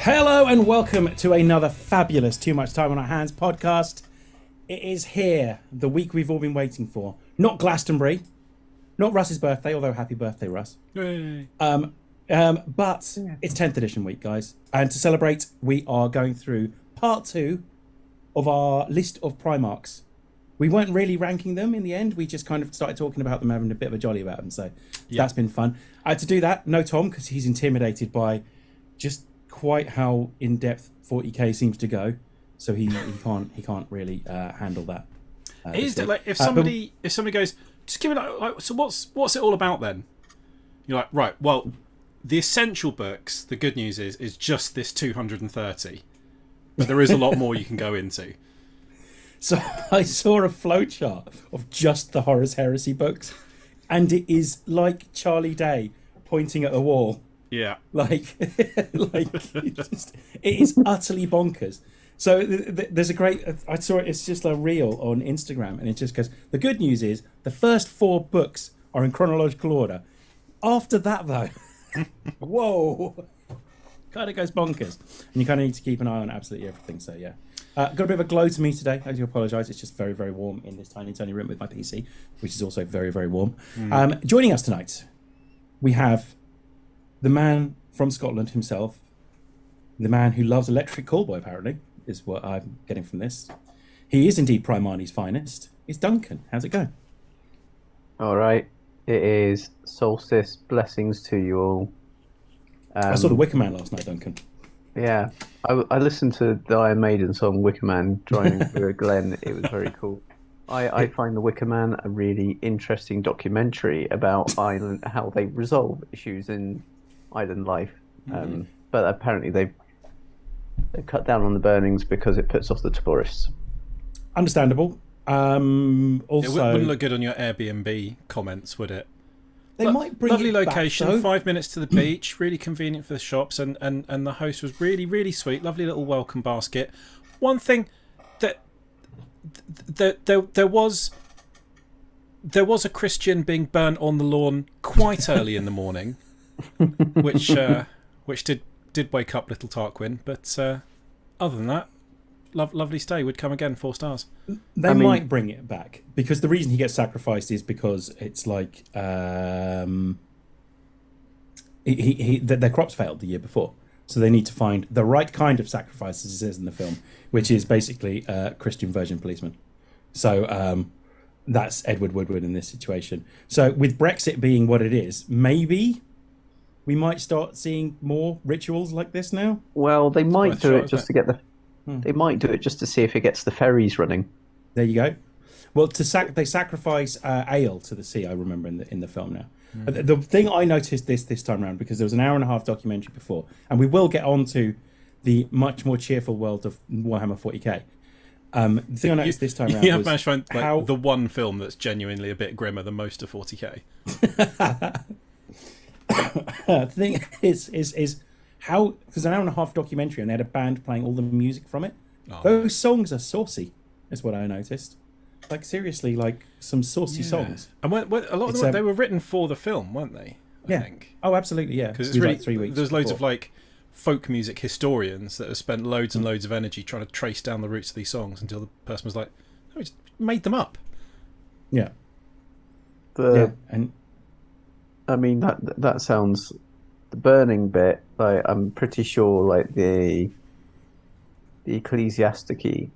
Hello and welcome to another fabulous Too Much Time on Our Hands podcast. It is here, the week we've all been waiting for. Not Glastonbury, not Russ's birthday, although happy birthday, Russ. Yay. But it's 10th edition week, guys. And to celebrate, we are going through part 2 of our list of Primarchs. We weren't really ranking them in the end. We just kind of started talking about them, having a bit of a jolly about them. So that's been fun. To do that, no Tom, because he's intimidated by just quite how in-depth 40k seems to go. So he can't really handle that. Is it like if somebody goes, just give it so what's it all about then? You're like, right, well, the essential books, the good news is just this 230. But there is a lot more you can go into. So I saw a flowchart of just the Horus Heresy books, and it is like Charlie Day pointing at a wall. Yeah. Like it is utterly bonkers. So there's a great, I saw it, it's just a reel on Instagram, and it just goes, the good news is the first 4 books are in chronological order. After that, though, whoa, kind of goes bonkers. And you kind of need to keep an eye on absolutely everything. So, yeah. Got a bit of a glow to me today. I do apologise. It's just very, very warm in this tiny room with my PC, which is also very, very warm. Joining us tonight, we have the man from Scotland himself, the man who loves Electric Callboy, apparently, is what I'm getting from this. He is indeed Primarchs' finest. It's Duncan. How's it going? All right. It is solstice. Blessings to you all. I saw the Wicker Man last night, Duncan. Yeah. I listened to the Iron Maiden song Wicker Man driving through a glen. It was very cool. I find the Wicker Man a really interesting documentary about Ireland, how they resolve issues in island life. But apparently they've cut down on the burnings because it puts off the tourists. Understandable. Also, it wouldn't look good on your Airbnb comments, would it? They might bring lovely it back, location, though. 5 minutes to the beach, really convenient for the shops, and the host was really, really sweet. Lovely little welcome basket. One thing that there was a Christian being burnt on the lawn quite early in the morning, which did wake up little Tarquin. But other than that, lovely stay. Would come again, 4 stars. They might bring it back, because the reason he gets sacrificed is because it's like their crops failed the year before, so they need to find the right kind of sacrifice, as it says in the film, which is basically a Christian Virgin policeman. So that's Edward Woodward in this situation. So with Brexit being what it is, maybe we might start seeing more rituals like this now. Well, they might do it just to get the. They might do it just to see if it gets the ferries running. There you go. Well, they sacrifice ale to the sea. I remember in the film now. The thing I noticed this time around, because there was an hour and a half documentary before, and we will get on to the much more cheerful world of Warhammer 40k. The thing I noticed this time around you have was managed to find how the one film that's genuinely a bit grimmer than most of 40k. The thing is how, there's an hour and a half documentary and they had a band playing all the music from it. Those songs are saucy, is what I noticed. Like, seriously, like some saucy songs. And a lot of them, they were written for the film, weren't they? I think. Oh, absolutely, yeah. Because it's really, like 3 weeks. There's loads of like folk music historians that have spent loads and loads of energy trying to trace down the roots of these songs until the person was like, "No, we just made them up." Yeah. And I mean that sounds. The burning bit, like, I'm pretty sure, like, the ecclesiastici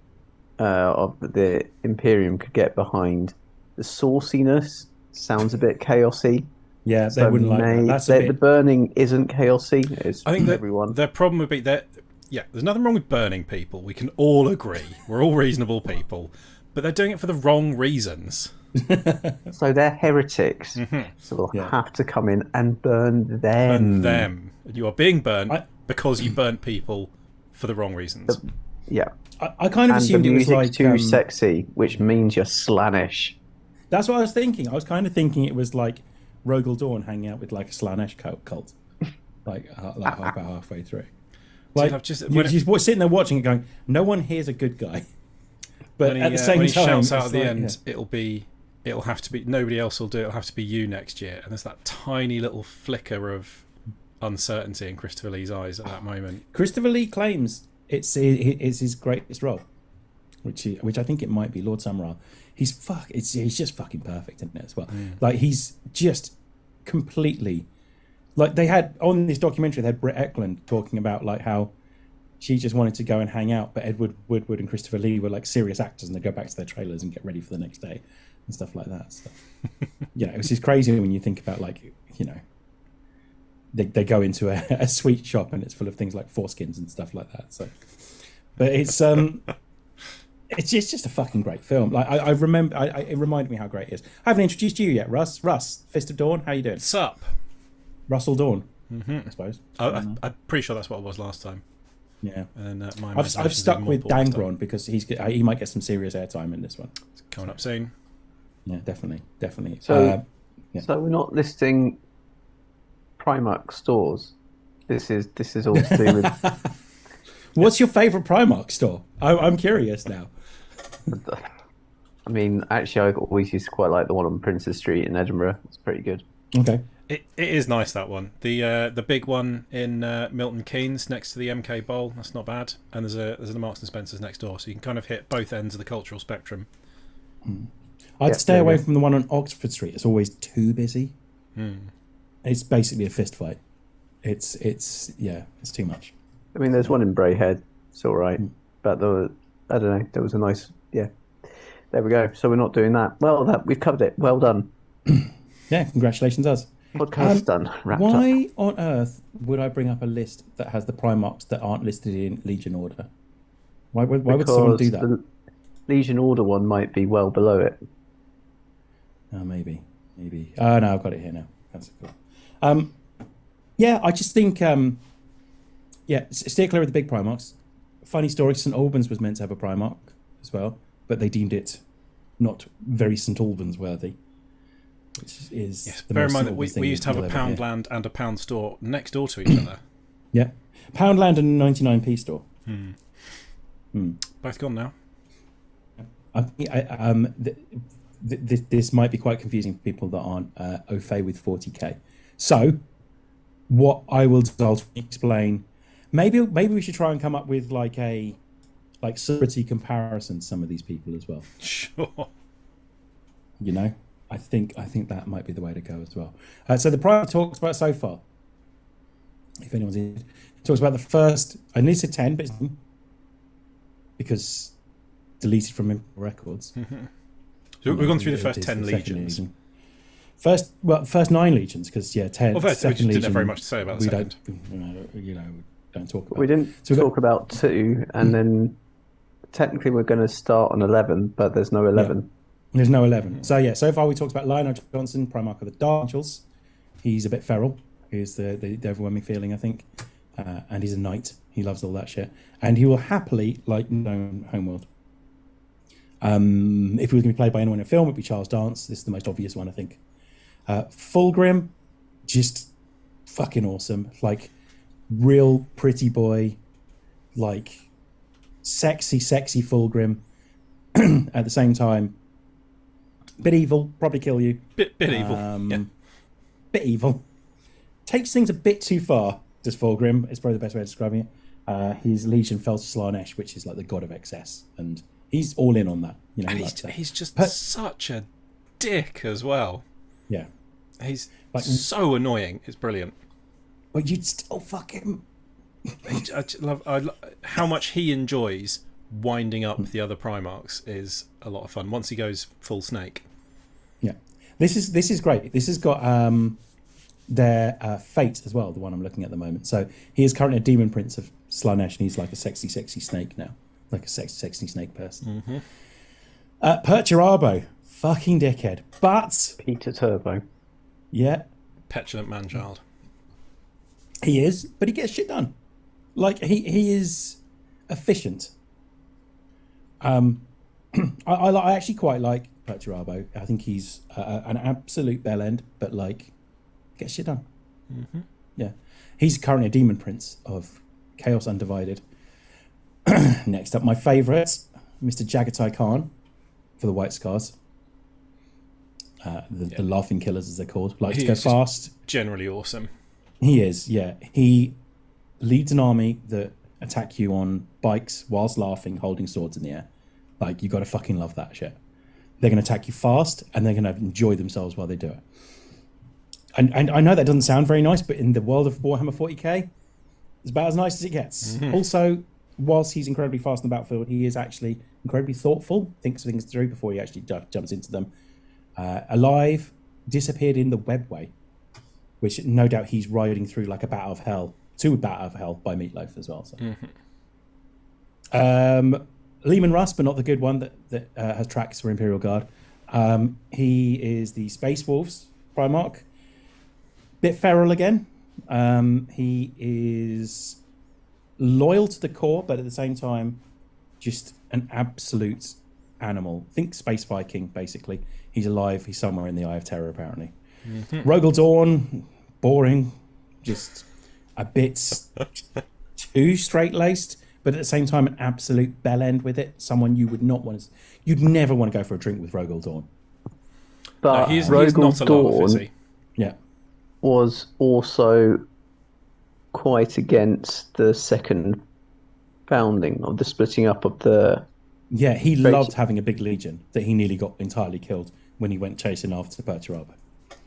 of the Imperium could get behind. The sauciness sounds a bit chaosy. Yeah, they wouldn't like that. The burning isn't chaosy. I think that everyone. Their problem would be that, there's nothing wrong with burning people. We can all agree. We're all reasonable people. But they're doing it for the wrong reasons. So they're heretics. So they'll have to come in and burn them. And you are being burnt because you burnt people for the wrong reasons. I kind of assumed it was like too sexy, which means you're Slaanesh. That's what I was thinking. I was kind of thinking it was like Rogel Dawn hanging out with like a Slaanesh cult, like about halfway through. Like, you're sitting there watching it, going, "No one here's a good guy." But at the same time, when he shouts out at the end, it'll have to be, nobody else will do it. It'll have to be you next year. And there's that tiny little flicker of uncertainty in Christopher Lee's eyes at that moment. Christopher Lee claims it's his greatest role, which I think it might be. Lord Summerisle. He's just fucking perfect in it as well. Like he's just completely, like they had on this documentary they had Britt Ekland talking about like how she just wanted to go and hang out, but Edward Woodward and Christopher Lee were like serious actors and they go back to their trailers and get ready for the next day and stuff like that. So it's just crazy when you think about like they go into a sweet shop and it's full of things like foreskins and stuff like that. So, but it's just a fucking great film. Like I remember, it reminded me how great it is. I haven't introduced you yet, Russ. Russ, Fist of Dawn. How you doing? What's up? Russell Dawn. I suppose. I'm pretty sure that's what it was last time. Yeah. And I've stuck with Dangron because he might get some serious airtime in this one. It's coming up soon. Yeah, definitely. So we're not listing Primark stores. This is all to do with. What's your favourite Primark store? I'm curious now. I mean, actually, I always used to quite like the one on Princes Street in Edinburgh. It's pretty good. Okay. It is nice, that one. The big one in Milton Keynes next to the MK Bowl. That's not bad. And there's a Marks and Spencer's next door, so you can kind of hit both ends of the cultural spectrum. I'd stay away from the one on Oxford Street. It's always too busy. It's basically a fist fight. It's too much. I mean, there's one in Braehead. It's all right, but I don't know. There was a nice There we go. So we're not doing that. Well, we've covered it. Well done. Yeah, congratulations, us. Podcast done. Wrapped why up. on earth would I bring up a list that has the Primarchs that aren't listed in Legion Order? Why would someone do that? The Legion Order one might be well below it. Oh, maybe. Oh no, I've got it here now. That's cool. I just think steer clear of the big Primarchs. Funny story, St Albans was meant to have a Primarch as well, but they deemed it not very St Albans worthy. Which is bear in mind that we used to have a Poundland and a Pound store next door to each other. Yeah, Poundland and a 99p store. Both gone now. This might be quite confusing for people that aren't au fait with 40k. So, what I will do, I'll explain. Maybe we should try and come up with like celebrity comparison to some of these people as well. Sure. I think that might be the way to go as well. So the Prime talks about so far, if anyone's in, talks about the first. I need to say 10, but it's because deleted from Imperial Records. So we've gone through the first 10 legions. First 9 legions, because 10. Well, first, we just didn't have very much to say about the second. Don't talk about. We didn't talk about 2, and then technically we're going to start on 11, but there's no 11. Yeah. There's no 11. So far we talked about Lionel Johnson, Primarch of the Dark Angels. He's a bit feral. He's the overwhelming feeling, I think. And he's a knight. He loves all that shit. And he will happily known Homeworld. If he was going to be played by anyone in a film, it would be Charles Dance. This is the most obvious one, I think. Fulgrim, just fucking awesome. Like, real pretty boy. Like, sexy Fulgrim. At the same time, bit evil, probably kill you. Bit evil. Bit evil. Takes things a bit too far, does Fulgrim. It's probably the best way of describing it. His Legion fell to Slanesh, which is like the god of excess. And he's all in on that. And he's just such a dick as well. Yeah. He's so annoying. It's brilliant. But you'd still fuck him. I love how much he enjoys winding up the other Primarchs is a lot of fun once he goes full snake. Yeah, this is great. This has got their fate as well, the one I'm looking at the moment. So he is currently a demon prince of Slanesh, and he's like a sexy snake now, like a sexy snake person. Perturabo, fucking dickhead, but Peter Turbo. Yeah, petulant man-child. He is, but he gets shit done. Like he is efficient. I actually quite like Perturabo. I think he's an absolute bellend, but gets shit done. Yeah, he's currently a demon prince of Chaos Undivided. Next up, my favourite, Mr. Jagatai Khan for the White Scars. The laughing killers, as they're called. Likes to go fast. Generally awesome. He is, yeah. He leads an army that attack you on bikes whilst laughing, holding swords in the air. Like, you got to fucking love that shit. They're going to attack you fast, and they're going to enjoy themselves while they do it. And I know that doesn't sound very nice, but in the world of Warhammer 40k, it's about as nice as it gets. Mm-hmm. Also, whilst he's incredibly fast on the battlefield, he is actually incredibly thoughtful, thinks things through before he actually jumps into them. Alive, disappeared in the webway, which no doubt he's riding through like a bat of hell, to a bat of hell by Meatloaf as well. So. Mm-hmm. Lehman Russ, but not the good one that has tracks for Imperial Guard. He is the Space Wolves Primarch. Bit feral again. He is loyal to the core, but at the same time, just an absolute animal. Think Space Viking, basically. He's alive. He's somewhere in the Eye of Terror, apparently. Mm-hmm. Rogel Dawn, boring. Just a bit too straight-laced, but at the same time, an absolute bellend with it. Someone you would not want to... You'd never want to go for a drink with Rogel Dawn. But he's not a laugh, is he? Yeah. Was also quite against the second founding of the splitting up of the... Yeah, he loved having a big legion that he nearly got entirely killed when he went chasing after Perturabo.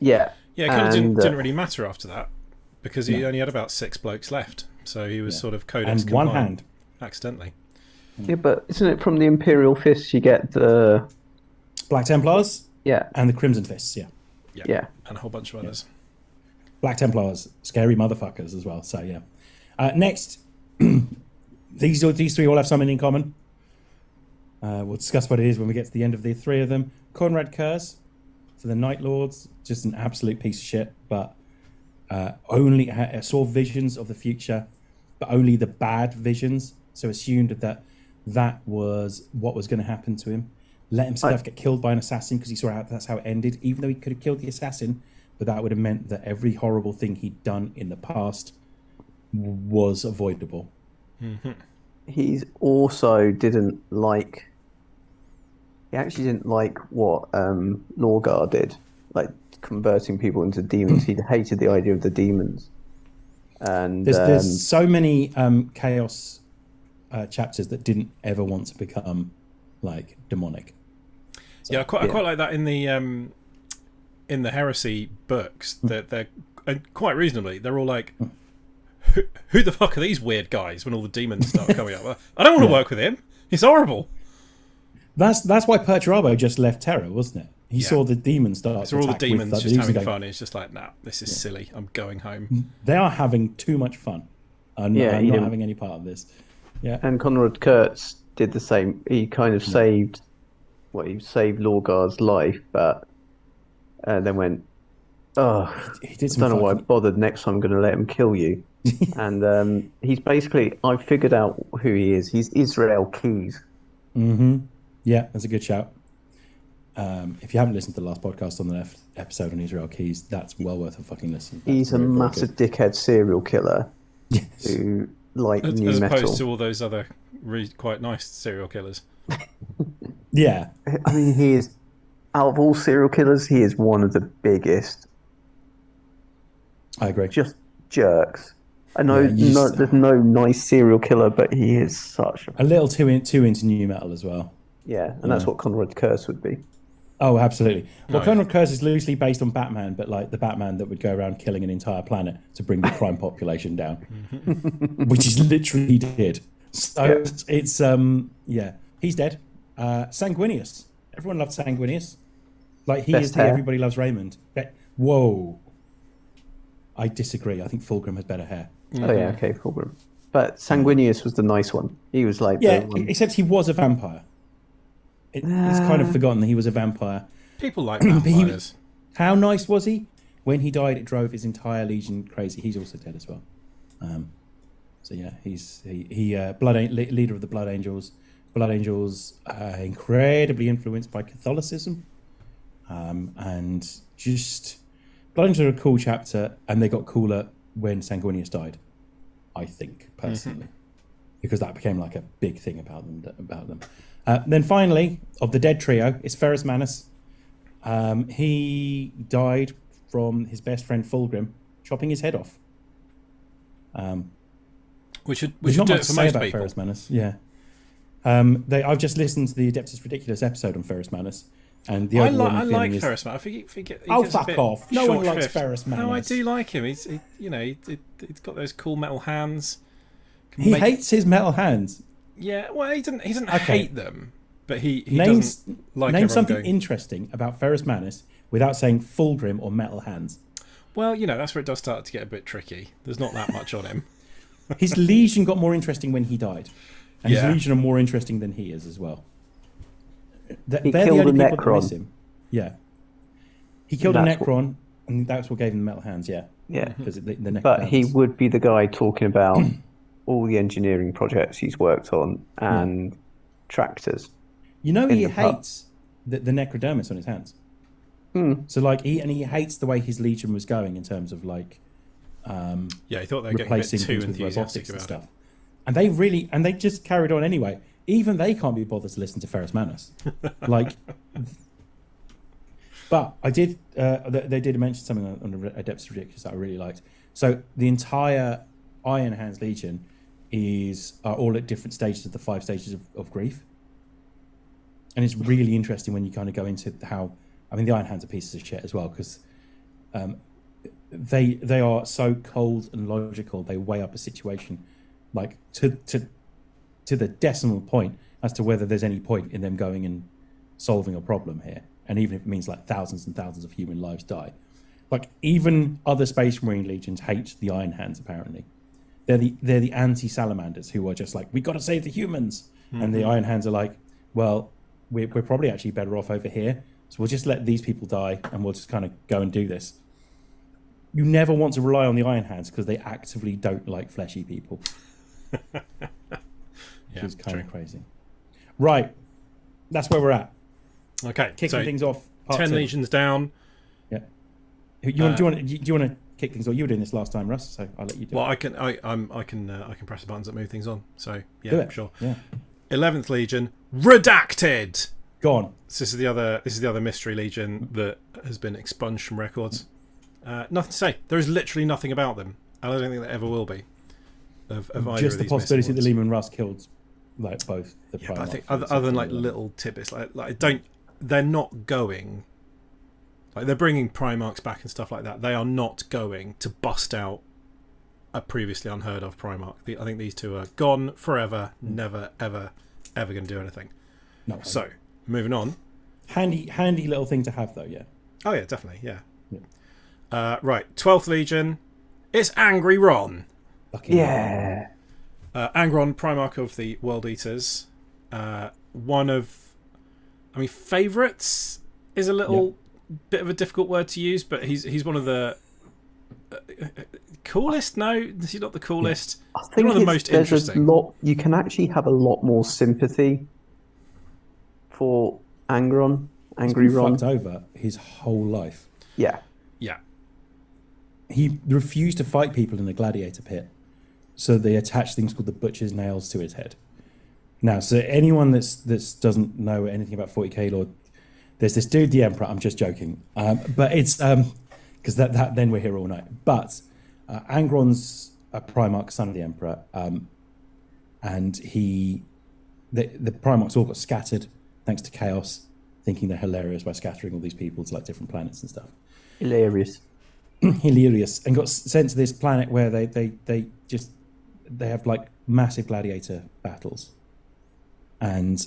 Yeah. Yeah, it kind of didn't really matter after that because he only had about 6 blokes left. So he was sort of codex and one hand. Accidentally. Yeah, but isn't it from the Imperial Fists you get the... Black Templars? Yeah. And the Crimson Fists, yeah. Yeah. And a whole bunch of others. Black Templars, scary motherfuckers as well. So yeah. Next, these three all have something in common. We'll discuss what it is when we get to the end of the 3 of them. Conrad Kurz for the Night Lords, just an absolute piece of shit, but only saw visions of the future, but only the bad visions. So assumed that was what was going to happen to him. Let himself get killed by an assassin because he saw that's how it ended, even though he could have killed the assassin. But that would have meant that every horrible thing he'd done in the past was avoidable. Mm-hmm. He also didn't like... He actually didn't like what Lorgar did, like converting people into demons. He hated the idea of the demons. And there's so many Chaos chapters that didn't ever want to become like demonic. So, yeah, I quite like that in the Heresy books. That they're quite reasonably. They're all like, who the fuck are these weird guys? When all the demons start coming up, I don't want to work with him. He's horrible. That's why Perturabo just left Terra, wasn't it? He saw the demons start. So all the demons just having fun. He's just like, nah, this is silly. I'm going home. They are having too much fun. I'm not having any part of this. Yeah. And Conrad Kurtz did the same. He kind of saved Lorgar's life, but then went, I don't know why I bothered. Next time I'm going to let him kill you. And he's basically, I've figured out who he is. He's Israel Keys. Mm-hmm. Yeah, that's a good shout. If you haven't listened to the last podcast on the left episode on Israel Keys, that's well worth a fucking listen. He's a massive dickhead serial killer who new as metal. Opposed to all those other really quite nice serial killers. Yeah. I mean, he is, out of all serial killers, he is one of the biggest. I agree. Just jerks. I know there's no nice serial killer, but he is such a little too into new metal as well. Yeah, and that's what Conrad Kurz would be. Oh, absolutely. Well, Conrad Kurz is loosely based on Batman, but like the Batman that would go around killing an entire planet to bring the crime population down, which is literally he did. So it's he's dead. Sanguinius. Everyone loved Sanguinius. Like he is the everybody loves Raymond. Whoa. I disagree. I think Fulgrim has better hair. Oh yeah, okay, Fulgrim. But Sanguinius was the nice one. He was like except he was a vampire. It's kind of forgotten that he was a vampire. People like vampires. How nice was he? When he died, it drove his entire legion crazy. He's also dead as well. So yeah, he's leader of the Blood Angels. Blood Angels incredibly influenced by Catholicism, and just Blood Angels are a cool chapter, and they got cooler when Sanguinius died. I think personally, because that became like a big thing about them. Then finally, of the dead trio, is Ferrus Manus. He died from his best friend Fulgrim chopping his head off We should There's not do much it to for say most about people. Ferrus Manus. Yeah. I've just listened to the Adeptus Ridiculous episode on Ferrus Manus, and the I overwhelming like feeling is, Ferris Man. I forget. He oh, gets a fuck bit off! No one short likes shrift. Ferrus Manus. No, I do like him. He's got those cool metal hands. He hates his metal hands. Yeah, well, he doesn't Okay. hate them, but he Name doesn't like everyone something going, interesting about Ferrus Manus without saying Fulgrim or metal hands. well, that's where it does start to get a bit tricky. There's not that much on him. His Legion got more interesting when he died, and Yeah. his Legion are more interesting than he is as well. They're He the killed only a people that miss Necron. him. Yeah, he killed a That's Necron, and that's what gave him the metal hands. Yeah, Yeah. because the Necron. But he would be the guy talking about all the engineering projects he's worked on and tractors. You know, in he the pub. hates the necrodermis on his hands. Hmm. So like he hates the way his Legion was going in terms of like Yeah, he thought they were getting a bit replacing too things with enthusiastic robotics and about it. stuff. And they just carried on anyway. Even they can't be bothered to listen to Ferrus Manus. Like, but I did. They did mention something on the Adeptus Ridiculous that I really liked. So the entire Iron Hands Legion are all at different stages of the 5 stages of grief, and it's really interesting when you kind of go into how. I mean, the Iron Hands are pieces of shit as well because they are so cold and logical. They weigh up a situation like to the decimal point as to whether there's any point in them going and solving a problem here. And even if it means like thousands and thousands of human lives die, like even other Space Marine legions hate the Iron Hands. Apparently, they're the anti-salamanders who are just like, we got to save the humans, and the Iron Hands are like, well, we're probably actually better off over here. So we'll just let these people die, and we'll just kind of go and do this. You never want to rely on the Iron Hands because they actively don't like fleshy people. Which is kind of crazy. Right, that's where we're at. Okay, Kicking so things off. Part 10 2. legions down. Yeah. Do you want to kick things off? You were doing this last time, Russ, so I'll let you do Well, it. I can press the buttons that move things on. So Do yeah, it. sure. Yeah. 11th Legion, redacted. Go on. So this is the other mystery legion that has been expunged from records. Nothing to say. There is literally nothing about them, and I don't think there ever will be. Of either Just of the these possibility that missing ones. Lehman Russ killed like both the Yeah, but I Primarchs think and other than like something little tidbits, they're not going. Like they're bringing Primarchs back and stuff like that. They are not going to bust out a previously unheard of Primarch. I think these two are gone forever. Never, ever, ever going to do anything. No. So moving on. Handy little thing to have though. Yeah. Oh yeah, definitely. Yeah. Right. 12th Legion. It's Angry Ron. Fucking Yeah. Angron, Primarch of the World Eaters. One of, favourites is a little bit of a difficult word to use, but he's one of the coolest. No, he's not the coolest. I He's think one of the most there's interesting. a lot. You can actually have a lot more sympathy for Angry He's Ron. fucked over his whole life. Yeah. Yeah. He refused to fight people in the gladiator pit, so they attached things called the butcher's nails to his head. Now, so anyone that's doesn't know anything about 40k lore, there's this dude, the Emperor. I'm just joking, but it's because that then we're here all night. But Angron's a Primarch, son of the Emperor, and the Primarchs all got scattered thanks to Chaos, thinking they're hilarious by scattering all these people to like different planets and stuff. Hilarious. Hilarious, and got sent to this planet where they have like massive gladiator battles, and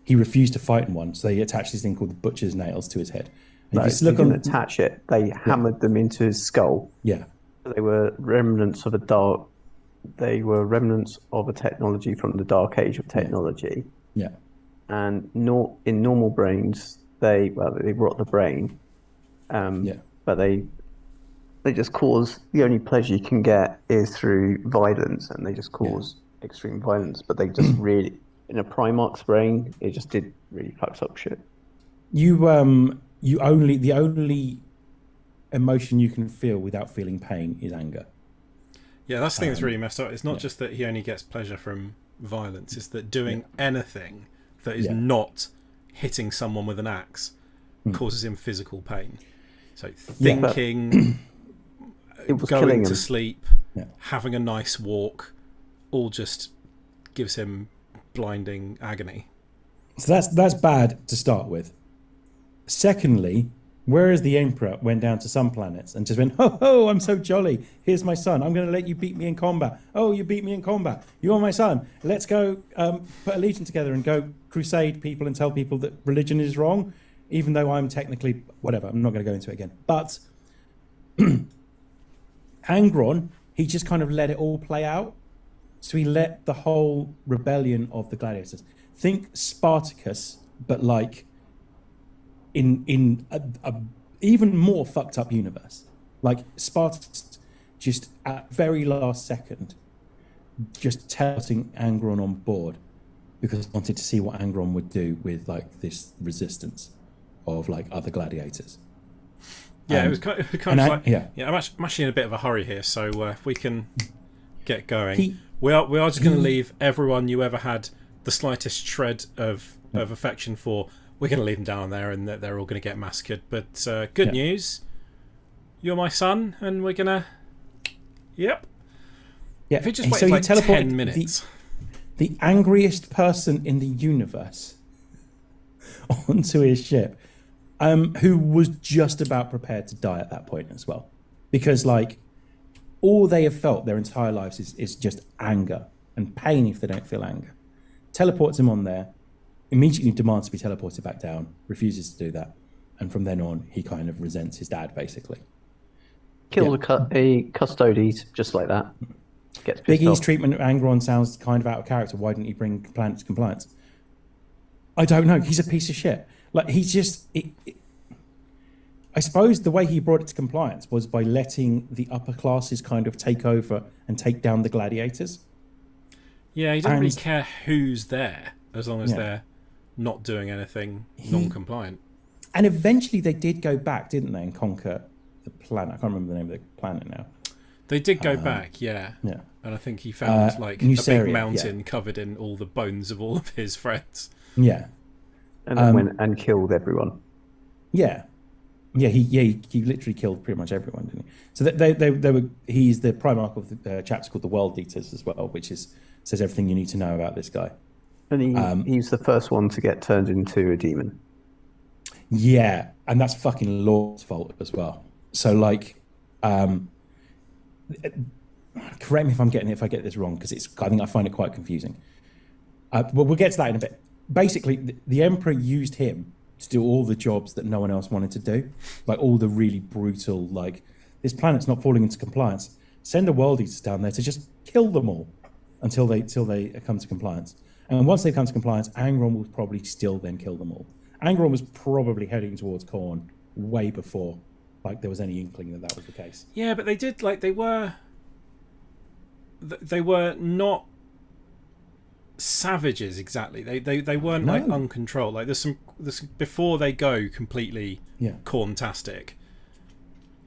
he refused to fight in one, so they attached this thing called the butcher's nails to his head. And No, if you they look on, didn't attach it. They hammered them into his skull. yeah, They were remnants of They were remnants of a technology from the Dark Age of technology. yeah, And in normal brains, they rot the brain. yeah. But they just cause, the only pleasure you can get is through violence, and they just cause extreme violence. But they just really, in a Primarch's brain, it just did really fucked up shit. The only emotion you can feel without feeling pain is anger. Yeah, that's the thing that's really messed up. It's not just that he only gets pleasure from violence, it's that doing anything that is not hitting someone with an axe causes him physical pain. So thinking, It was going killing to him. sleep, Yeah. having a nice walk, all just gives him blinding agony. So that's bad to start with. Secondly, whereas the Emperor went down to some planets and just went, ho ho, I'm so jolly. Here's my son. I'm going to let you beat me in combat. Oh, you beat me in combat. You're my son. Let's go put a legion together and go crusade people and tell people that religion is wrong, even though I'm technically whatever. I'm not going to go into it again. But Angron, he just kind of let it all play out. So he let the whole rebellion of the gladiators. Think Spartacus, but like in a even more fucked up universe. Like Spartacus, just at very last second, just telling Angron on board because he wanted to see what Angron would do with like this resistance of like other gladiators. Yeah, it was kind of like I'm actually in a bit of a hurry here, so if we can get going, we are just going to leave everyone you ever had the slightest shred of affection for. We're going to leave them down there, and they're all going to get massacred. But good news, you're my son, and we're gonna. Yep. Yeah. If it just waits like 10 minutes. The angriest person in the universe onto his ship, who was just about prepared to die at that point as well, because like all they have felt their entire lives is just anger and pain if they don't feel anger. Teleports him on there, immediately demands to be teleported back down, refuses to do that, and from then on he kind of resents his dad basically. Kill a custodes just like that. Gets pissed Big E's off. treatment of Angron sounds kind of out of character. Why didn't he bring planet to compliance? I don't know. He's a piece of shit. Like he's just. I suppose the way he brought it to compliance was by letting the upper classes kind of take over and take down the gladiators. Yeah, he doesn't really care who's there as long as they're not doing anything non-compliant. And eventually they did go back, didn't they, and conquer the planet. I can't remember the name of the planet now. They did go back, yeah. And I think he found like a big mountain covered in all the bones of all of his friends. Yeah. And then went and killed everyone. Yeah. Yeah, he literally killed pretty much everyone, didn't he? So they were. He's the Primarch of the chapter called the World Eaters as well, which says everything you need to know about this guy. And he's the first one to get turned into a demon. Yeah, and that's fucking Lord's fault as well. So like, correct me if I get this wrong, because I think I find it quite confusing. But we'll get to that in a bit. Basically, the Emperor used him to do all the jobs that no one else wanted to do, like all the really brutal, like this planet's not falling into compliance. Send the World Eaters down there to just kill them all until they come to compliance. And once they come to compliance, Angron will probably still then kill them all. Angron was probably heading towards Khorne way before like there was any inkling that was the case. Yeah, but they did like they were not savages exactly. They weren't like uncontrolled. Like there's some before they go completely Khorne-tastic.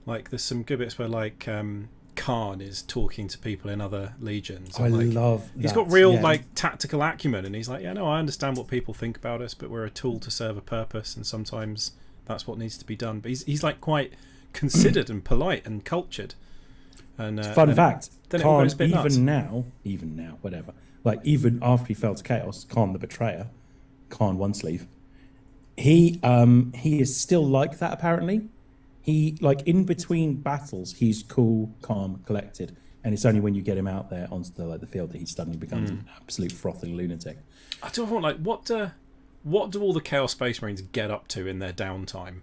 Like there's some good bits where like Khan is talking to people in other legions. I love that. He's got real like tactical acumen, and he's like, yeah, no, I understand what people think about us, but we're a tool to serve a purpose, and sometimes that's what needs to be done. But he's like quite considered and polite and cultured. And fun fact, Khan even now, whatever. Like even after he fell to chaos, Khan the betrayer, Khan One Sleeve, he is still like that apparently. He like in between battles, he's cool, calm, collected, and it's only when you get him out there onto the field that he suddenly becomes an absolute frothing lunatic. I don't know, like what do all the Chaos Space Marines get up to in their downtime?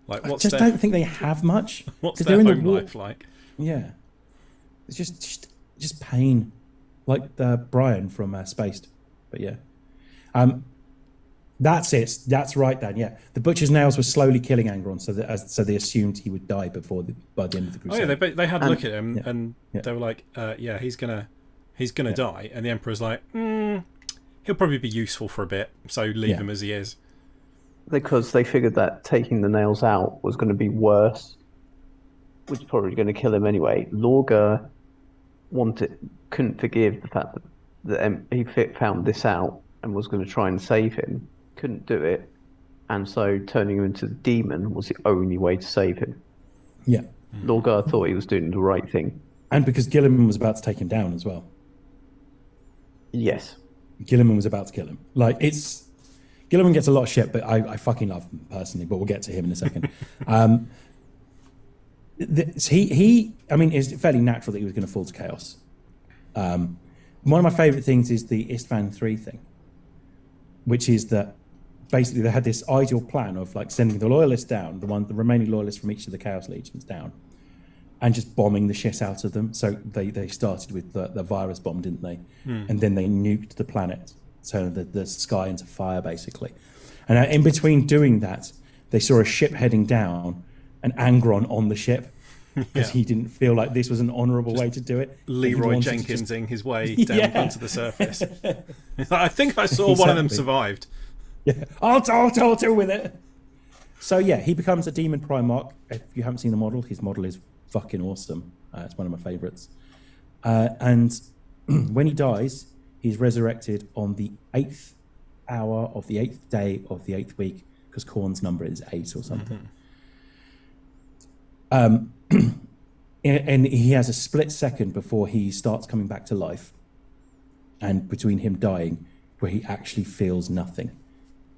Like, I just don't think they have much. What's their home life like? Yeah, it's just pain, like Brian from Spaced. But yeah, that's it. That's right, Dan. Yeah, the Butcher's Nails were slowly killing Angron, so they assumed he would die by the end of the crusade. Oh yeah, they had a look at him and they were like, he's gonna die, and the Emperor's like, he'll probably be useful for a bit, so leave him as he is. Because they figured that taking the nails out was going to be worse, which is probably going to kill him anyway. Lorga couldn't forgive the fact that he found this out and was going to try and save him. Couldn't do it, and so turning him into the demon was the only way to save him. Yeah, Lorgar thought he was doing the right thing. And because Gilliman was about to take him down as well. Yes. Gilliman was about to kill him. Like, it's... Gilliman gets a lot of shit, but I fucking love him personally, but we'll get to him in a second. I mean, it's fairly natural that he was going to fall to chaos. One of my favourite things is the Istvan 3 thing, which is that basically they had this ideal plan of like sending the loyalists down, the remaining loyalists from each of the Chaos Legions down, and just bombing the shit out of them. So they started with the virus bomb, didn't they? And then they nuked the planet, turned the sky into fire, basically. And in between doing that, they saw a ship heading down, and Angron on the ship, because he didn't feel like this was an honourable way to do it. Leroy Jenkinsing his way down onto the surface. I think I saw one of them survived. Yeah, I'll deal with it. So yeah, he becomes a demon Primarch. If you haven't seen the model, his model is fucking awesome. It's one of my favourites. And when he dies, he's resurrected on the 8th hour of the 8th day of the 8th week, because Khorne's number is 8 or something. And he has a split second before he starts coming back to life, and between him dying, where he actually feels nothing.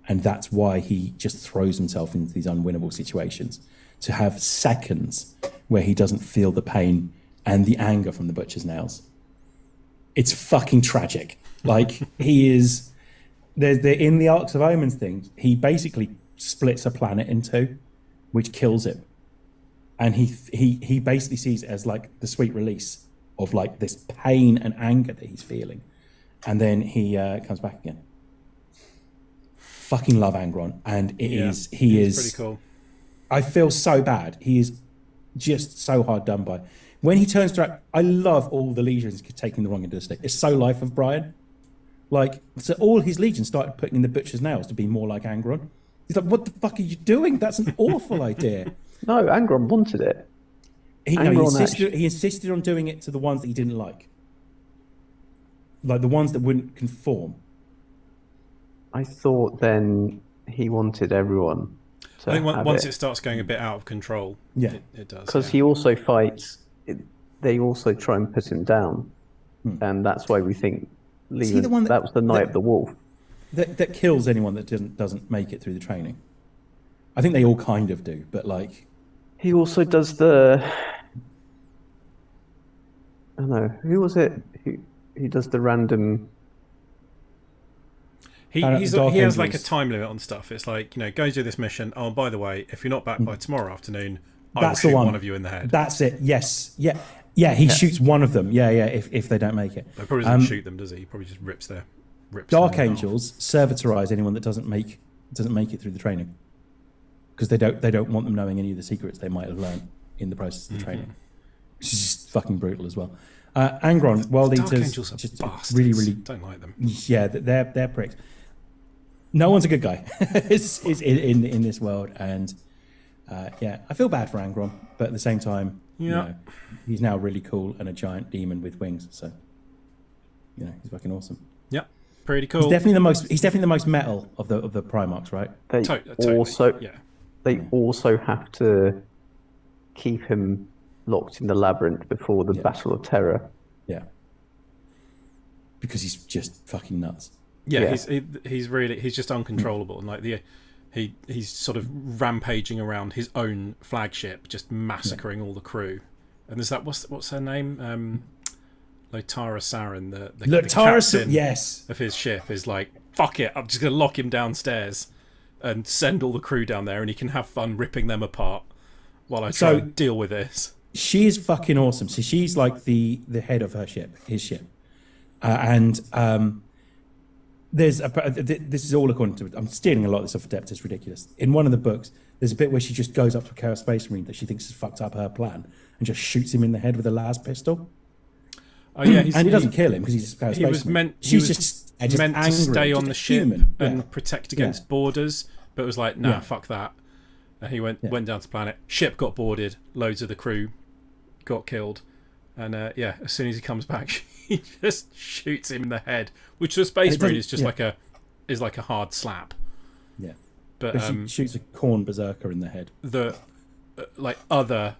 And that's why he just throws himself into these unwinnable situations, to have seconds where he doesn't feel the pain and the anger from the butcher's nails. It's fucking tragic. Like, he is... in the Arcs of Omens thing, he basically splits a planet in two, which kills him. And he basically sees it as like the sweet release of like this pain and anger that he's feeling. And then he comes back again. Fucking love Angron. And he is pretty cool. I feel so bad. He is just so hard done by. When he turns to, I love all the legions taking the wrong end of the stick. It's so Life of Brian. Like, so all his legions started putting in the butcher's nails to be more like Angron. He's like, what the fuck are you doing? That's an awful idea. No, Angron wanted it. He insisted on doing it to the ones that he didn't like the ones that wouldn't conform. I thought then he wanted everyone to I think once it it starts going a bit out of control, it does. Because he also fights, they also try and put him down. And that's why we think that was the Night of the Wolf. That kills anyone that doesn't make it through the training. I think they all kind of do, but like... He also does the... I don't know, who was it? He does the random... He has like a time limit on stuff. It's like, go do this mission. Oh, by the way, if you're not back by tomorrow afternoon, I will shoot one of you in the head. That's it. Yes. Yeah. He shoots one of them. Yeah. If they don't make it, he probably doesn't shoot them, does he? He probably just rips Dark Angels servitorize anyone that doesn't make it through the training, because they don't want them knowing any of the secrets they might have learned in the process of the training, which is just fucking brutal as well. Angron, World Eaters, Dark Angels are just bastards. really don't like them. Yeah, they're pricks. No one's a good guy is in this world, and I feel bad for Angron, but at the same time, he's now really cool and a giant demon with wings, so he's fucking awesome. Yeah, pretty cool. He's definitely the most metal of the Primarchs, right? They also have to keep him locked in the labyrinth before the Battle of Terror. Yeah, because he's just fucking nuts. Yeah, he's just uncontrollable, and like he's sort of rampaging around his own flagship, just massacring all the crew. And there's that what's her name? Lotara Saren, the captain of his ship, is like, fuck it, I'm just gonna lock him downstairs and send all the crew down there, and he can have fun ripping them apart while I try and deal with this. She is fucking awesome. So she's like the head of his ship, and this is all according to... I'm stealing a lot of this off Adept, it's ridiculous. In one of the books, there's a bit where she just goes up to a Chaos Space Marine that she thinks has fucked up her plan and just shoots him in the head with a las pistol. Oh yeah, and he doesn't kill him because he's a Chaos Space Marine. She's just meant to stay on the ship and protect against boarders, but it was like, fuck that. And he went down to the planet. Ship got boarded. Loads of the crew got killed. And as soon as he comes back, she just shoots him in the head, which to a Space Marine is just like a hard slap. Yeah, but she shoots a Khorne berserker in the head. The other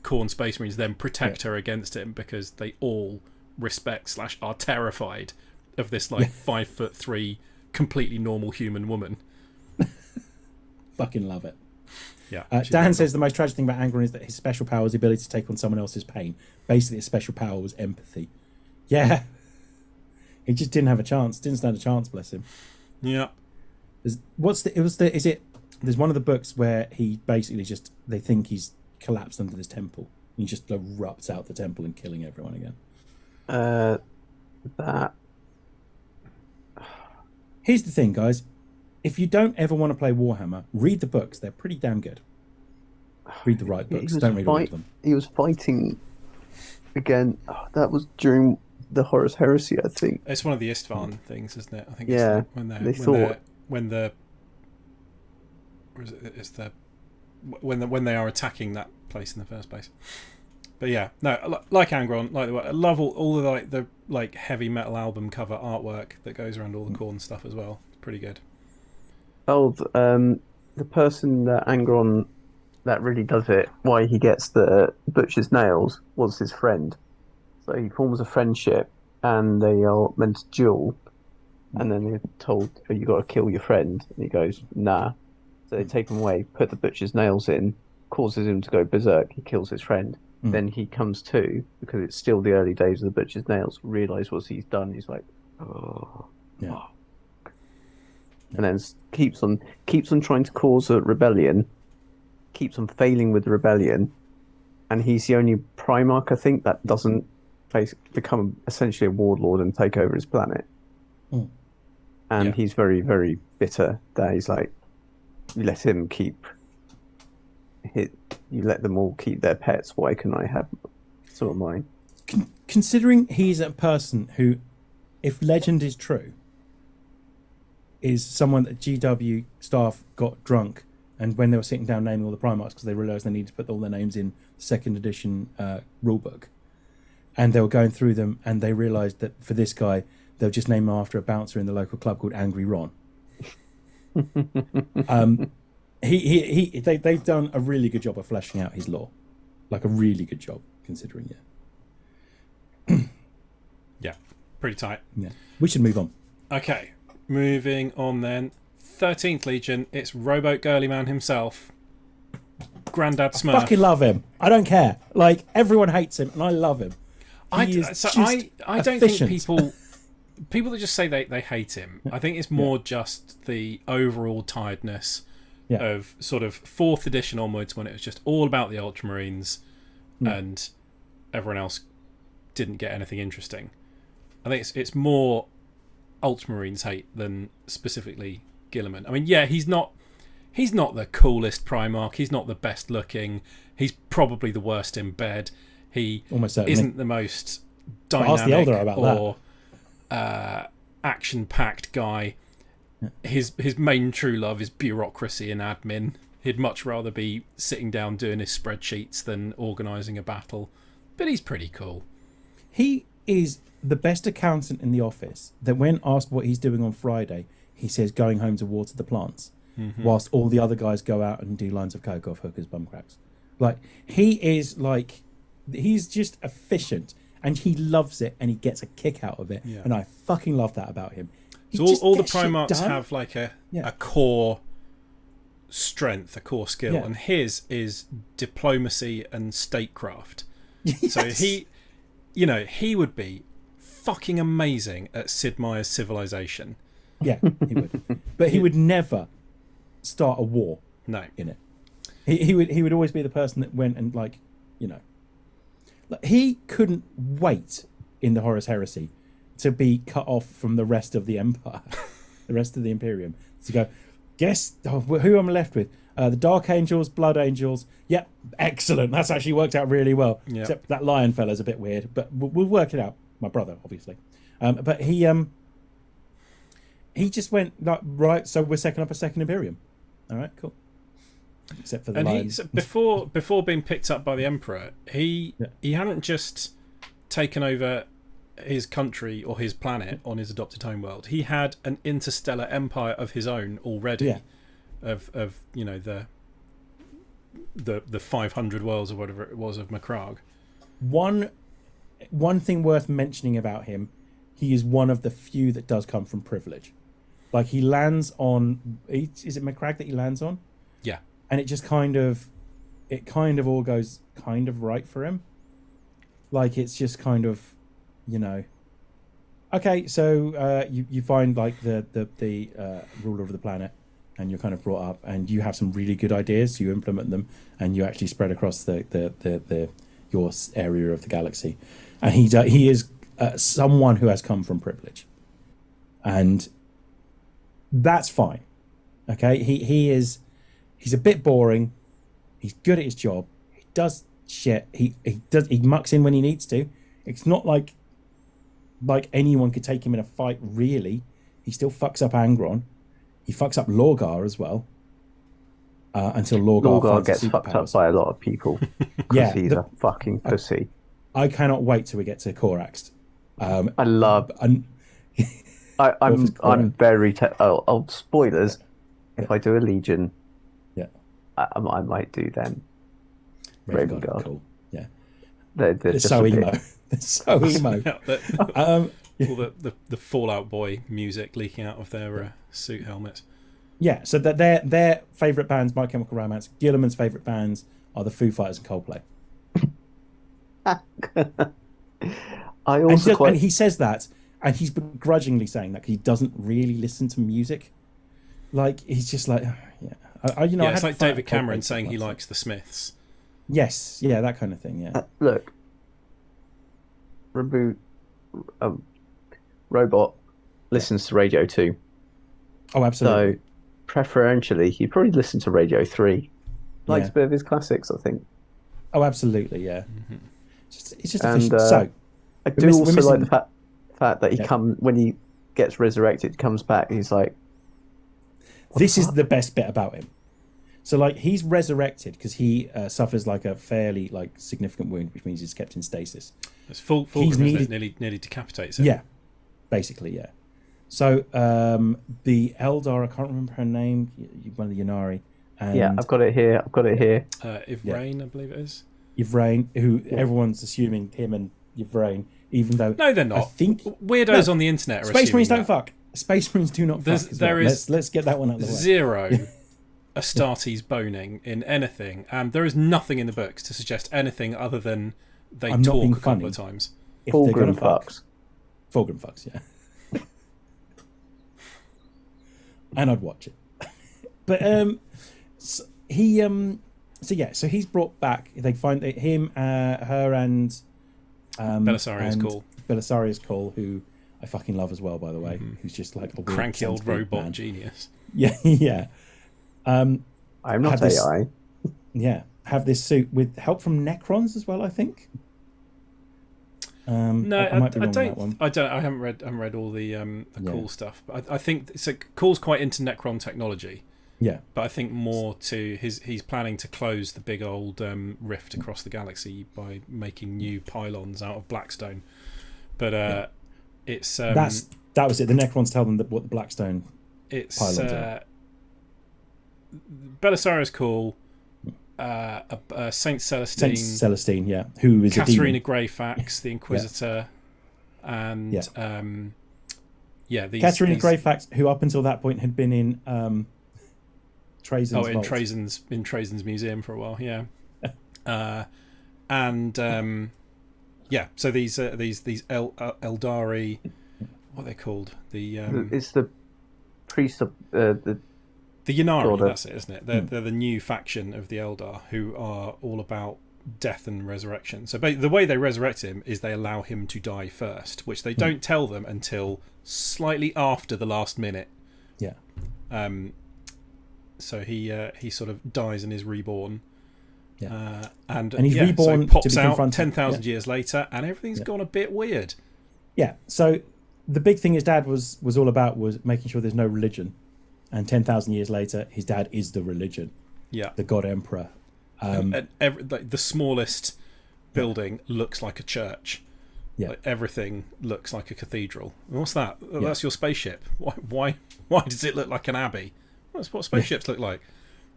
Khorne Space Marines then protect her against him because they all respect / are terrified of this 5'3" completely normal human woman. Fucking love it. Yeah. Dan says the most tragic thing about Angron is that his special power was the ability to take on someone else's pain. Basically, his special power was empathy. Yeah. He just didn't have a chance. Didn't stand a chance, bless him. Yeah. There's one of the books where he basically they think he's collapsed under this temple. He just erupts out the temple and killing everyone again. That. Here's the thing, guys. If you don't ever want to play Warhammer, read the books. They're pretty damn good. Read the right books. Don't read all of them. He was fighting again. Oh, that was during the Horus Heresy, I think. It's one of the Istvan things, isn't it? I think. Yeah. It's when they are attacking that place in the first place. But yeah, no, like Angron, I love all the heavy metal album cover artwork that goes around all the Khorne stuff as well. It's pretty good. Oh, the person that Angron that really does it, why he gets the butcher's nails, was his friend. So he forms a friendship, and they are meant to duel, and then they're told, "Oh, you got to kill your friend," and he goes, "Nah." So they take him away, put the butcher's nails in, causes him to go berserk. He kills his friend. Then he comes to, because it's still the early days of the butcher's nails, realise what he's done. He's like, "Oh, yeah." And then keeps on trying to cause a rebellion, keeps on failing with the rebellion, and he's the only Primarch, I think, that doesn't become essentially a warlord and take over his planet. And he's very, very bitter that he's like, you let him you let them all keep their pets. Why can I have some of mine? Considering he's a person who, if legend is true, is someone that GW staff got drunk, and when they were sitting down naming all the Primarchs because they realised they needed to put all their names in the second edition rulebook, and they were going through them, and they realised that for this guy they'll just name him after a bouncer in the local club called Angry Ron. They've done a really good job of fleshing out his lore, like a really good job considering it. Yeah, pretty tight. Yeah, we should move on. Okay, moving on then. 13th Legion. It's Rowboat Girly Man himself, Grandad Smurf. I fucking love him. I don't care. Like, everyone hates him, and I love him. I don't think people that just say they hate him. I think it's more just the overall tiredness of sort of 4th edition onwards, when it was just all about the Ultramarines and everyone else didn't get anything interesting. I think it's more Ultramarines hate than specifically Guilliman. I mean, yeah, he's not the coolest Primarch. He's not the best looking. He's probably the worst in bed. He isn't the most dynamic or action-packed guy. His main true love is bureaucracy and admin. He'd much rather be sitting down doing his spreadsheets than organising a battle. But he's pretty cool. He is the best accountant in the office, that when asked what he's doing on Friday, he says going home to water the plants, whilst all the other guys go out and do lines of coke off hookers' bum cracks. Like, he's just efficient, and he loves it, and he gets a kick out of it, and I fucking love that about him. So all the Primarchs have like a core strength, a core skill, and his is diplomacy and statecraft. Yes. So he would be fucking amazing at Sid Meier's Civilization. Yeah, he would. But he would never start a war. No. In it. He would always be the person that went and, like, he couldn't wait in the Horus Heresy to be cut off from the rest of the Empire, the rest of the Imperium, to go, who am I left with? The Dark Angels, Blood Angels. Yep, excellent. That's actually worked out really well. Yep. Except that Lion fella's a bit weird, but we'll work it out. My brother, obviously. But he just went, like, right, so we're setting up a second Imperium. All right, cool. Except for the Lions. Before being picked up by the Emperor, he hadn't just taken over his country or his planet on his adopted homeworld. He had an interstellar empire of his own already. Yeah. Of the the 500 worlds or whatever it was of Macragge. One thing worth mentioning about him, he is one of the few that does come from privilege. Like, he lands on, is it Macragge that he lands on? Yeah. And it just kind of all goes kind of right for him. Like, it's just kind of, okay, so you find like the ruler of the planet, and you're kind of brought up, and you have some really good ideas. You implement them, and you actually spread across your area of the galaxy. And he is someone who has come from privilege, and that's fine. Okay, he's a bit boring. He's good at his job. He does shit. He mucks in when he needs to. It's not like anyone could take him in a fight, really. He still fucks up Angron. He fucks up Lorgar as well. Until Lorgar gets fucked up by a lot of people because he's a fucking pussy. I cannot wait till we get to Korax. I'm very. Spoilers. If I do a Legion, I might do them. Raven Guard. Cool. Yeah. They're just so emo. They're so emo. All the Fallout Boy music leaking out of their suit helmets. Yeah, so that their favourite bands, My Chemical Romance, Gilliman's favourite bands are the Foo Fighters and Coldplay. And he says that, and he's begrudgingly saying that because he doesn't really listen to music. Like, he's just like, it's like David Cameron saying he likes the Smiths. Yes, yeah, that kind of thing. Yeah. Look, Reboot, Robot listens to Radio 2. Oh, absolutely. So, preferentially, he probably listen to Radio 3. Likes a bit of his classics, I think. Oh, absolutely, yeah. Mm-hmm. It's just and, efficient. So, I do also like the fact that he when he gets resurrected, comes back, he's like... This is the best bit about him. So, like, he's resurrected because he suffers, like, a fairly, like, significant wound, which means he's kept in stasis. It's Fulgrim, isn't it? Nearly decapitates him. Yeah, basically, yeah. So, the Eldar, I can't remember her name, one of the Yunari. And I've got it here. Yvrain, I believe it is. Yvrain, who everyone's assuming him and Yvrain, even though... No, they're not. I think... Weirdos on the internet are Space Marines that. don't fuck. Space Marines do not fuck. Let's get that one out of the way. Zero Astartes boning in anything, and there is nothing in the books to suggest anything other than they talk a couple of times. Fulgrim fucks. Fulgrim fucks, yeah. And I'd watch it. But so he's brought back. They find that him, her, and Belisarius Cawl. Belisarius Cawl, who I fucking love as well, by the way. Mm-hmm. Who's just like a weird, cranky old robot man. Genius. Yeah, yeah. I'm not AI. Yeah, have this suit with help from Necrons as well, I think. No, I might be wrong on that one. I don't. I haven't read all the cool stuff. But I think Caul's quite into Necron technology. Yeah, but I think more to he's planning to close the big old rift across the galaxy by making new pylons out of Blackstone. But it's that was it. The Necrons tell them what the Blackstone pylons are. Belisarius Cawl, Saint Celestine. Yeah, who is Katharina Greyfax, the Inquisitor, and Katharina Greyfax, who up until that point had been in Trajan's vault. in Trajan's museum for a while. Yeah, so these Eldari, what are they called? It's the priest of the Yunari, that's it, isn't it? They're the new faction of the Eldar who are all about death and resurrection. So the way they resurrect him is they allow him to die first, which they don't tell them until slightly after the last minute. Yeah. So he sort of dies and is reborn. Yeah. And he's reborn, so pops to be out 10,000 years later, and everything's gone a bit weird. Yeah. So the big thing his dad was all about was making sure there's no religion. And 10,000 years later, his dad is the religion. Yeah. The God Emperor. And the smallest building looks like a church. Yeah. Like everything looks like a cathedral. What's that? That's your spaceship. Why does it look like an abbey? That's what spaceships look like.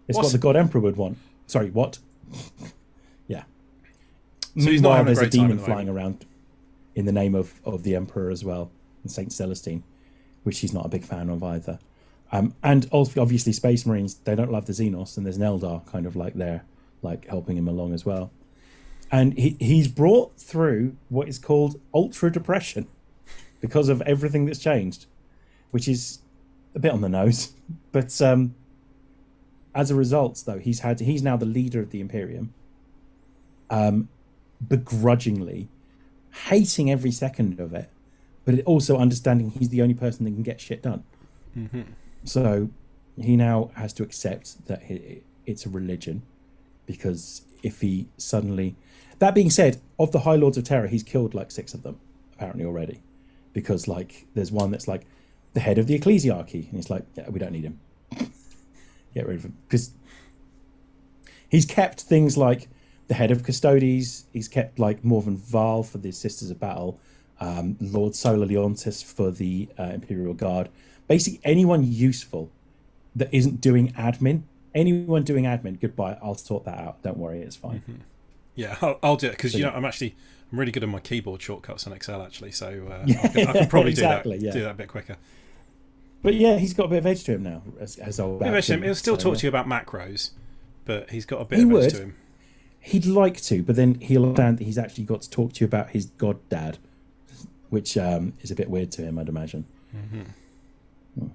It's what the God Emperor would want. Sorry, what? Yeah. So he's not Meanwhile, having a there's a great time demon at the flying moment. around in the name of the Emperor as well, and Saint Celestine, which he's not a big fan of either. And also, obviously, Space Marines, they don't love the Xenos, and there's an Eldar kind of like there, like helping him along as well. And he's brought through what is called ultra depression because of everything that's changed, which is a bit on the nose. But as a result, though, he's now the leader of the Imperium, begrudgingly, hating every second of it, but also understanding he's the only person that can get shit done. Mm-hmm. So he now has to accept that it's a religion, because if he suddenly... That being said, of the High Lords of Terror, he's killed like 6 of them, apparently already. Because like there's one that's like the head of the ecclesiarchy, and he's like, yeah, we don't need him. Get rid of him. Because he's kept things like the head of Custodes, he's kept like Morven Val for the Sisters of Battle, Lord Solar Leontis for the Imperial Guard. Basically anyone useful that isn't doing admin. Anyone doing admin, goodbye, I'll sort that out. Don't worry, it's fine. Mm-hmm. Yeah, I'll do it, because I'm really good at my keyboard shortcuts on Excel, actually, so I can probably exactly, do that a bit quicker. But yeah, he's got a bit of edge to him now. As old He'll still talk to you about macros, but he's got a bit of edge to him. He'd like to, but then he'll understand that he's actually got to talk to you about his god dad, which is a bit weird to him, I'd imagine. Mm-hmm.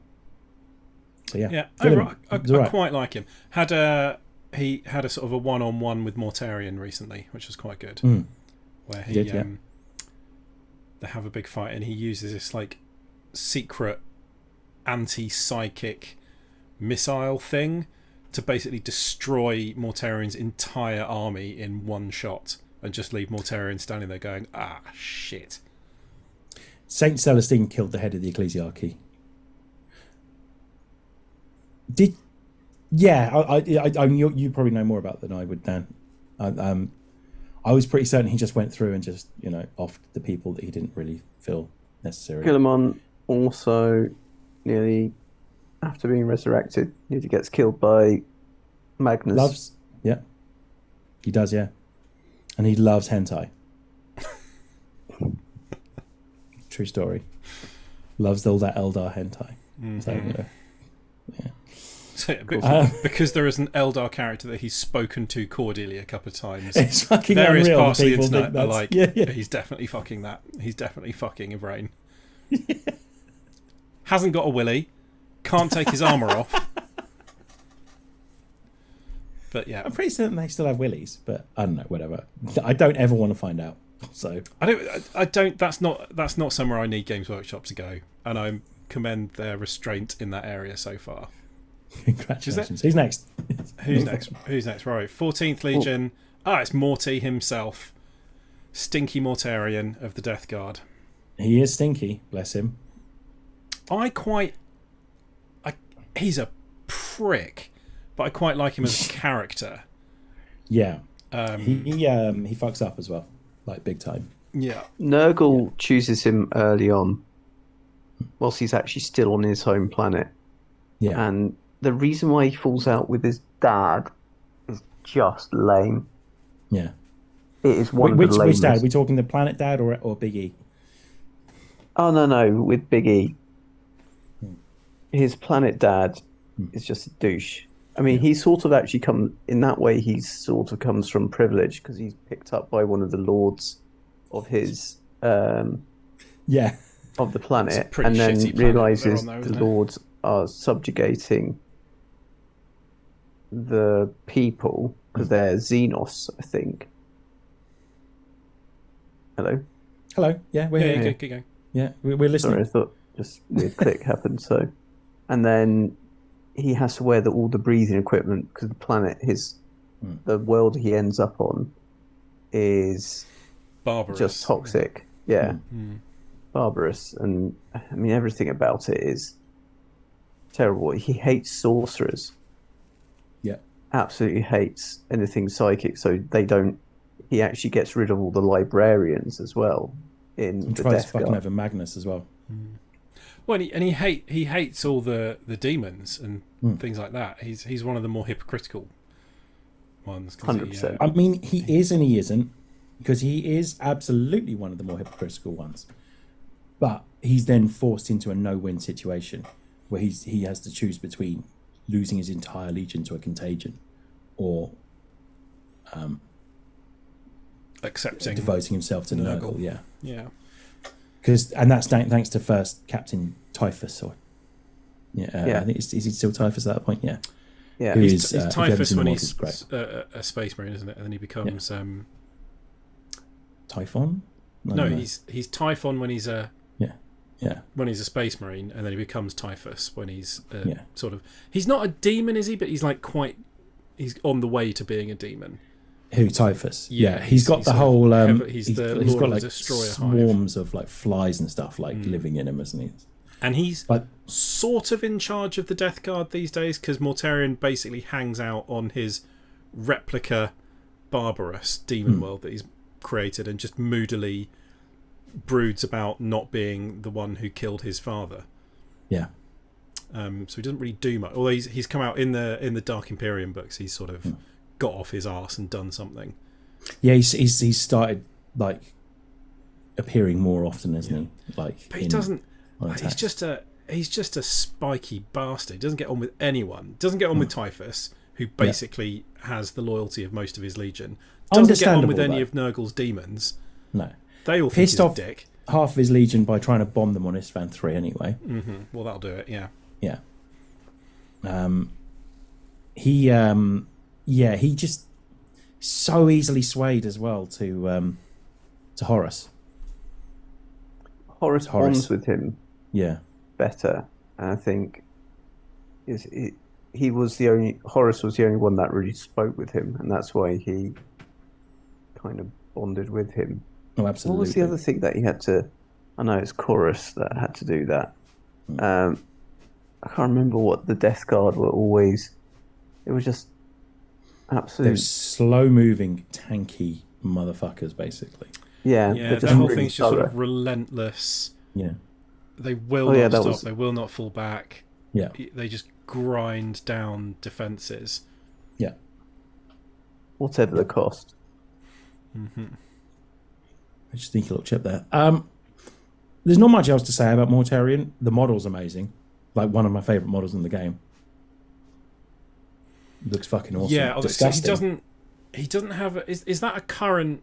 So yeah, I quite like him. He had a sort of a one-on-one with Mortarion recently, which was quite good. Where they have a big fight, and he uses this like secret anti-psychic missile thing to basically destroy Mortarion's entire army in one shot, and just leave Mortarion standing there going, "Ah, shit." Saint Celestine killed the head of the ecclesiarchy. You probably know more about that than I would, Dan. I was pretty certain he just went through and just, offed the people that he didn't really feel necessary. Guilliman also nearly, after being resurrected, nearly gets killed by Magnus. He does, yeah. And he loves hentai. True story. Loves all that Eldar hentai. Mm-hmm. So, yeah. So, because there is an Eldar character that he's spoken to cordially a couple of times, it's fucking various unreal. parts of the internet are like, yeah. He's definitely fucking that. He's definitely fucking a brain. Hasn't got a willy. Can't take his armour off. But yeah, I'm pretty certain they still have willies, but I don't know. Whatever. I don't ever want to find out. So I don't. That's not somewhere I need Games Workshop to go, and I commend their restraint in that area so far. Congratulations. Who's next? Who's next? Right, 14th Legion. It's Morty himself, Stinky Mortarion of the Death Guard. He is stinky, bless him. He's a prick, but I quite like him as a character. Yeah. He fucks up as well, like big time. Yeah. Nurgle chooses him early on, whilst he's actually still on his home planet. Yeah. And the reason why he falls out with his dad is just lame. Yeah. It is one of the lamest. Which dad? Are we talking the planet dad or Big E? Oh, no, with Big E. His planet dad is just a douche. I mean, he sort of actually in that way, he sort of comes from privilege, because he's picked up by one of the lords of his, of the planet, and then realizes the lords are subjugating the people because they're Xenos, I think. Hello? Yeah, we're here. Keep going. Yeah, we're listening. Sorry, I thought just weird click happened. So, and then he has to wear all the breathing equipment because the planet, the world he ends up on, is barbarous, just toxic. Yeah, barbarous, and I mean everything about it is terrible. He hates sorcerers. Yeah, absolutely hates anything psychic. So they don't. He actually gets rid of all the librarians as well. And tries fucking over Magnus as well. Well, he hates all the demons and things like that. He's one of the more hypocritical ones. 100%. I mean, he is and he isn't, because he is absolutely one of the more hypocritical ones. But he's then forced into a no-win situation where he has to choose between losing his entire legion to a contagion or accepting devoting himself to Nurgle. Nurgle. Yeah. And that's thanks to first Captain Typhus. Or Yeah. I think is he still Typhus at that point? Yeah. Yeah. Who He's is, if you haven't Typhus seen the when mod, he's it's great. a space marine, isn't it? And then he becomes Typhon? no, he's Typhon when he's a Yeah. when he's a space marine, and then he becomes Typhus when he's Yeah. sort of. He's not a demon, is he? But he's like quite. He's on the way to being a demon. Who, Typhus? Yeah, he's got he's the sort whole. of he's the he's Lord got of like the Destroyer swarms of like flies and stuff like living in him, isn't he? And he's But sort of in charge of the Death Guard these days, because Mortarion basically hangs out on his replica Barbarous demon world that he's created and just moodily broods about not being the one who killed his father. yeah, So he doesn't really do much. Although he's come out in the Dark Imperium books, he's sort of got off his arse and done something. yeah, he's started like appearing more often, isn't he? Like, But he in- doesn't. on Like, attacks. he's just a spiky bastard. He doesn't get on with anyone. Doesn't get on with Typhus, who basically has the loyalty of most of his legion. Doesn't get on with any of Nurgle's demons. No, They all think pissed he's a off dick. half of his legion by trying to bomb them on Istvan 3 anyway. Well, that'll do it. Yeah. Yeah. He just so easily swayed as well to Horus. Horace Horace. bonds with him Yeah. better, and I think Horace was the only one that really spoke with him, and that's why he kind of bonded with him. Oh, absolutely. What was the other thing that he had to? I know it's Chorus that had to do that. I can't remember what the Death Guard were always. It was just absolute. Those slow-moving, tanky motherfuckers, basically. Yeah, Yeah, they're the just whole really thing's just sort of thorough. relentless. Yeah. They will Oh, yeah, not that stop. was- They will not fall back. Yeah. They just grind down defences. Yeah. Whatever the cost. A sneaky little chip there. There's not much else to say about Mortarion. The model's amazing. Like, one of my favourite models in the game. Looks fucking awesome. Yeah, so Disgusting. he doesn't have. Is that a current?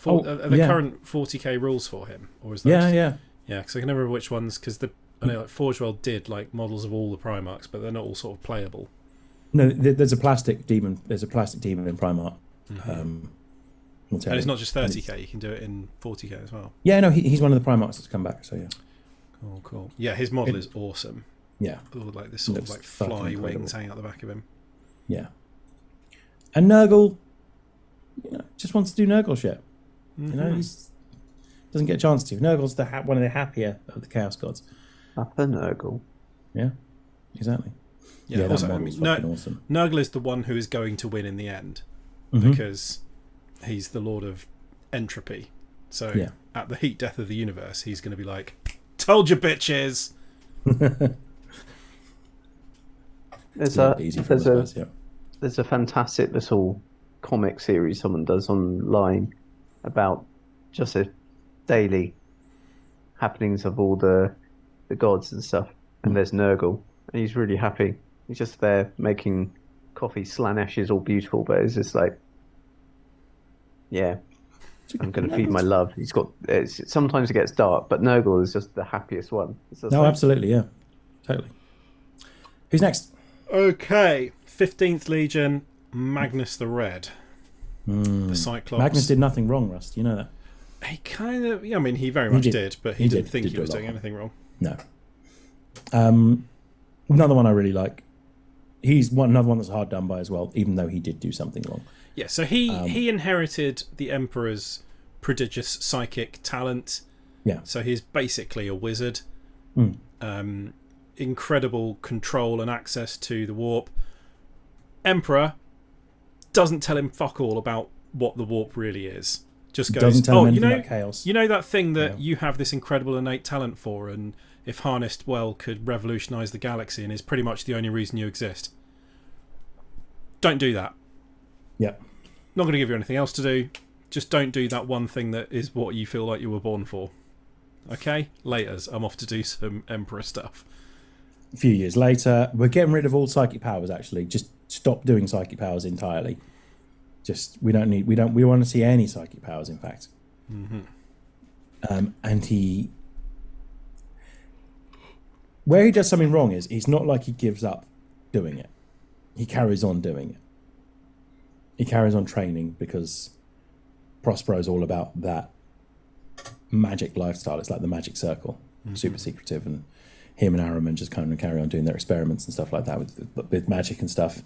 Oh, Are the yeah. current 40k rules for him, or is that? Yeah, yeah. Yeah, because I can never remember which ones. Because I know like Forge World did like models of all the Primarchs, but they're not all sort of playable. No, there's a plastic demon. There's a plastic demon in Primarch. And it's not just 30k; you can do it in 40k as well. Yeah, no, he's one of the Primarchs that's come back. So yeah, Cool. Yeah, his model is awesome. yeah, All like this sort of Looks like fucking fly incredible. wings hanging out the back of him. yeah. And Nurgle, just wants to do Nurgle shit. You know, he's doesn't get a chance to. Nurgle's one of the happier of the Chaos Gods. Upper Nurgle. Yeah, exactly. Yeah. that Also, I model's mean, fucking awesome. Nurgle is the one who is going to win in the end Mm-hmm. because he's the Lord of Entropy. So Yeah. at the heat death of the universe, he's going to be like, "Told you, bitches." There's Not easy for us, yeah. there's a fantastic little comic series someone does online about just a daily happenings of all the gods and stuff. And there's Nurgle, and he's really happy. He's just there making coffee. Slanesh is all beautiful, but it's just like, yeah, I'm going to feed my love. He's got. Sometimes it gets dark, but Nurgle is just the happiest one. It's just No, like, absolutely, yeah, totally. Who's next? Okay, 15th Legion, Magnus the Red, the Cyclops. Magnus did nothing wrong, Rust. You know that. He kind of. Yeah, I mean, he very much did, but he didn't think did he do was a lot doing wrong. anything wrong. No. Another one I really like. He's another one that's hard done by as well, even though he did do something wrong. Yeah, so he inherited the Emperor's prodigious psychic talent. Yeah. So he's basically a wizard. Incredible control and access to the warp. Emperor doesn't tell him fuck all about what the warp really is. Just goes, Doesn't tell him you anything know, about chaos. you know that thing that you have this incredible innate talent for, and if harnessed well, could revolutionise the galaxy, and is pretty much the only reason you exist. Don't do that. Yeah. Not going to give you anything else to do. Just don't do that one thing that is what you feel like you were born for. Okay? Laters. I'm off to do some Emperor stuff. A few years later, we're getting rid of all psychic powers, actually. Just stop doing psychic powers entirely. We want to see any psychic powers, in fact. And where he does something wrong is he's not like he gives up doing it. He carries on doing it. He carries on training because Prospero is all about that magic lifestyle. It's like the magic circle, super secretive, and him and Araman just kind of carry on doing their experiments and stuff like that with magic and stuff.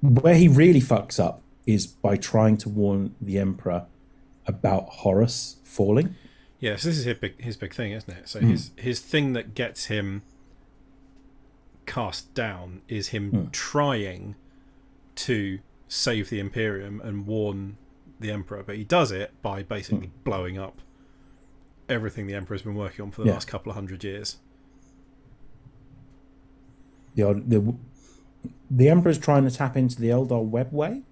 Where he really fucks up is by trying to warn the Emperor about Horus falling. Yes, this is his big thing, isn't it? So his thing that gets him cast down is him trying to save the Imperium and warn the Emperor, but he does it by basically blowing up everything the Emperor's been working on for the last couple of 100 years. The Emperor's trying to tap into the Eldar webway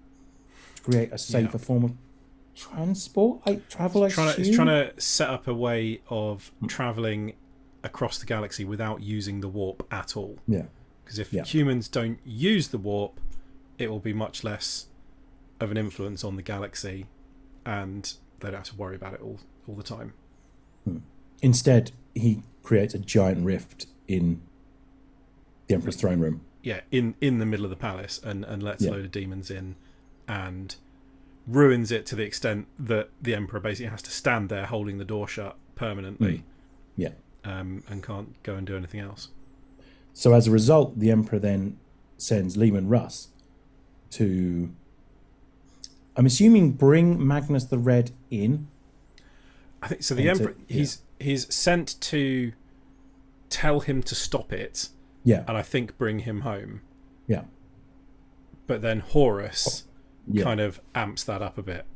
to create a safer form of transport, travel. He's trying to set up a way of traveling across the galaxy without using the warp at all. Yeah. Because if humans don't use the warp, it will be much less of an influence on the galaxy, and they don't have to worry about it all the time. Instead, he creates a giant rift in the Emperor's throne room. Yeah, in the middle of the palace, and lets a load of demons in, and ruins it to the extent that the Emperor basically has to stand there holding the door shut permanently. Yeah. And can't go and do anything else. So as a result, the Emperor then sends Leman Russ to, I'm assuming, bring Magnus the Red in. I think so. The Emperor, he's sent to tell him to stop it. Yeah. And I think bring him home. Yeah. But then Horus kind of amps that up a bit.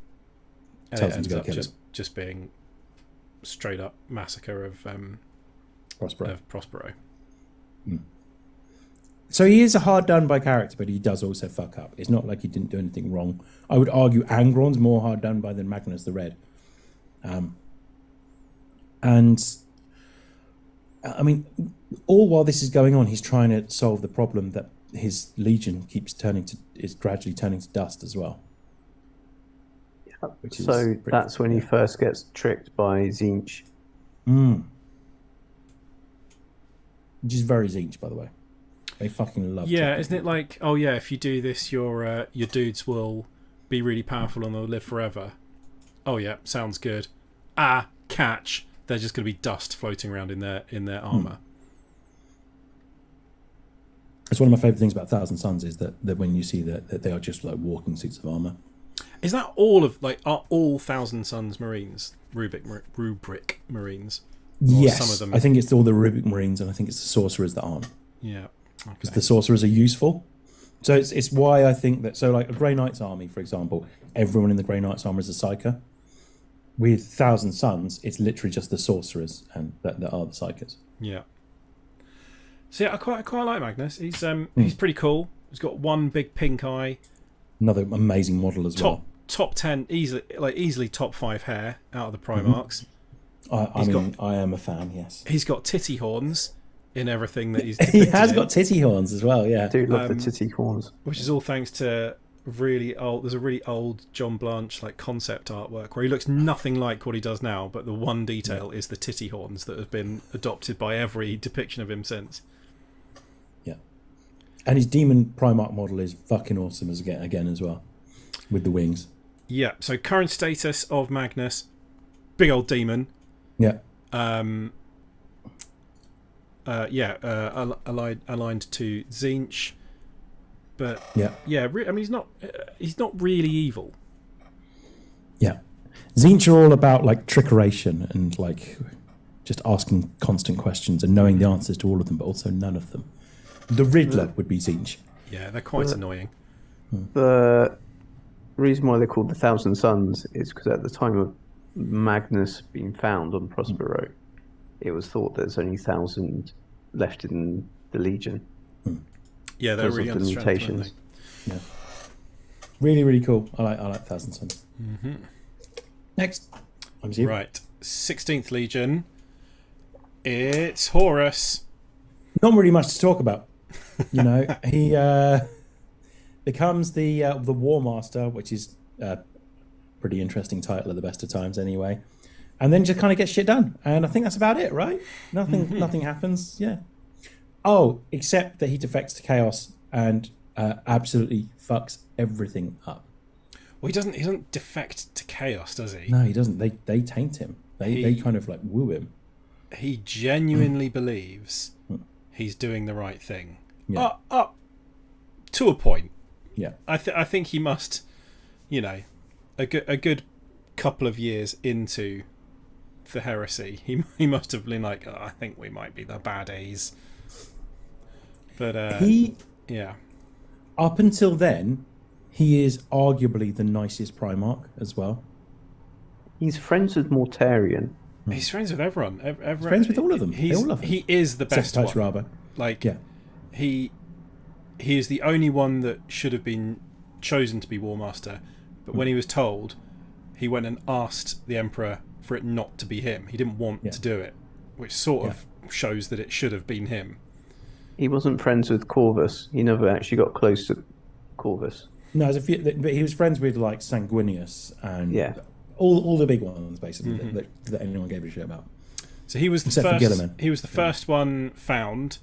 And it ends up just being straight up massacre of Prospero. So he is a hard done by character, but he does also fuck up. It's not like he didn't do anything wrong. I would argue Angron's more hard done by than Magnus the Red. And I mean, all while this is going on, he's trying to solve the problem that his legion is gradually turning to dust as well. So that's when he first gets tricked by Tzeentch. Which is very Tzeentch, by the way. They fucking love. Yeah, isn't it like, oh yeah, if you do this, your dudes will be really powerful and they'll live forever. Oh yeah, sounds good. Catch. They're just going to be dust floating around in their armor. It's one of my favorite things about Thousand Suns is that when you see that they are just like walking suits of armor. Is that are all Thousand Suns Marines rubric Marines? Or yes, some of them? I think it's all the rubric Marines, and I think it's the sorcerers that aren't. Yeah, because the sorcerers are useful. So it's why I think that. So like a Grey Knight's army, for example, everyone in the Grey Knight's armor is a psyker. With Thousand Suns, it's literally just the sorcerers and that are the psykers. Yeah. So yeah, I quite like Magnus. He's pretty cool. He's got one big pink eye. Another amazing model as well. Top 10, easily top 5 hair out of the Primarchs. I am a fan. Yes. He's got titty horns in everything that he's. He has got titty horns as well. Yeah. I do love the titty horns. Which is all thanks to really old. There's a really old John Blanche concept artwork where he looks nothing like what he does now, but the one detail is the titty horns that have been adopted by every depiction of him since. Yeah, and his demon Primarch model is fucking awesome again as well, with the wings. Yeah. So current status of Magnus, big old demon. Yeah. Aligned to Tzeentch. But I mean, he's not really evil. Yeah, Tzeentch are all about like trickeration and like just asking constant questions and knowing the answers to all of them, but also none of them. The Riddler would be Tzeentch. Yeah, they're quite annoying. The reason why they're called the Thousand Suns is because at the time of Magnus being found on Prospero, it was thought there's only 1,000 left in the Legion. Yeah, they're because really of the understrength, weren't mutations. Yeah. Really, really cool. I like Thousand Sons. Mm-hmm. Next. I'm you. Right. 16th Legion. It's Horus. Not really much to talk about. You know, he becomes the War Master, which is a pretty interesting title at the best of times anyway. And then just kind of gets shit done. And I think that's about it, right? Nothing happens. Yeah. Oh, except that he defects to Chaos and absolutely fucks everything up. Well, he doesn't defect to Chaos, does he? No, he doesn't. They taint him. They kind of like woo him. He genuinely believes he's doing the right thing. Yeah. Up to a point. Yeah. I think he must, you know, a good couple of years into the heresy, he must have been like, I think we might be the baddies. But up until then, he is arguably the nicest Primarch as well. He's friends with Mortarion. He's friends with everyone. He's friends with all of them. They all love him. He is the best Except one. Raba. Like, yeah. He is the only one that should have been chosen to be War Master. But when he was told, he went and asked the Emperor for it not to be him. He didn't want to do it, which sort of shows that it should have been him. He wasn't friends with Corvus. He never actually got close to Corvus. No, but he was friends with like Sanguinius and all the big ones basically that anyone gave a shit about. So he was the Except first. He was the first one found,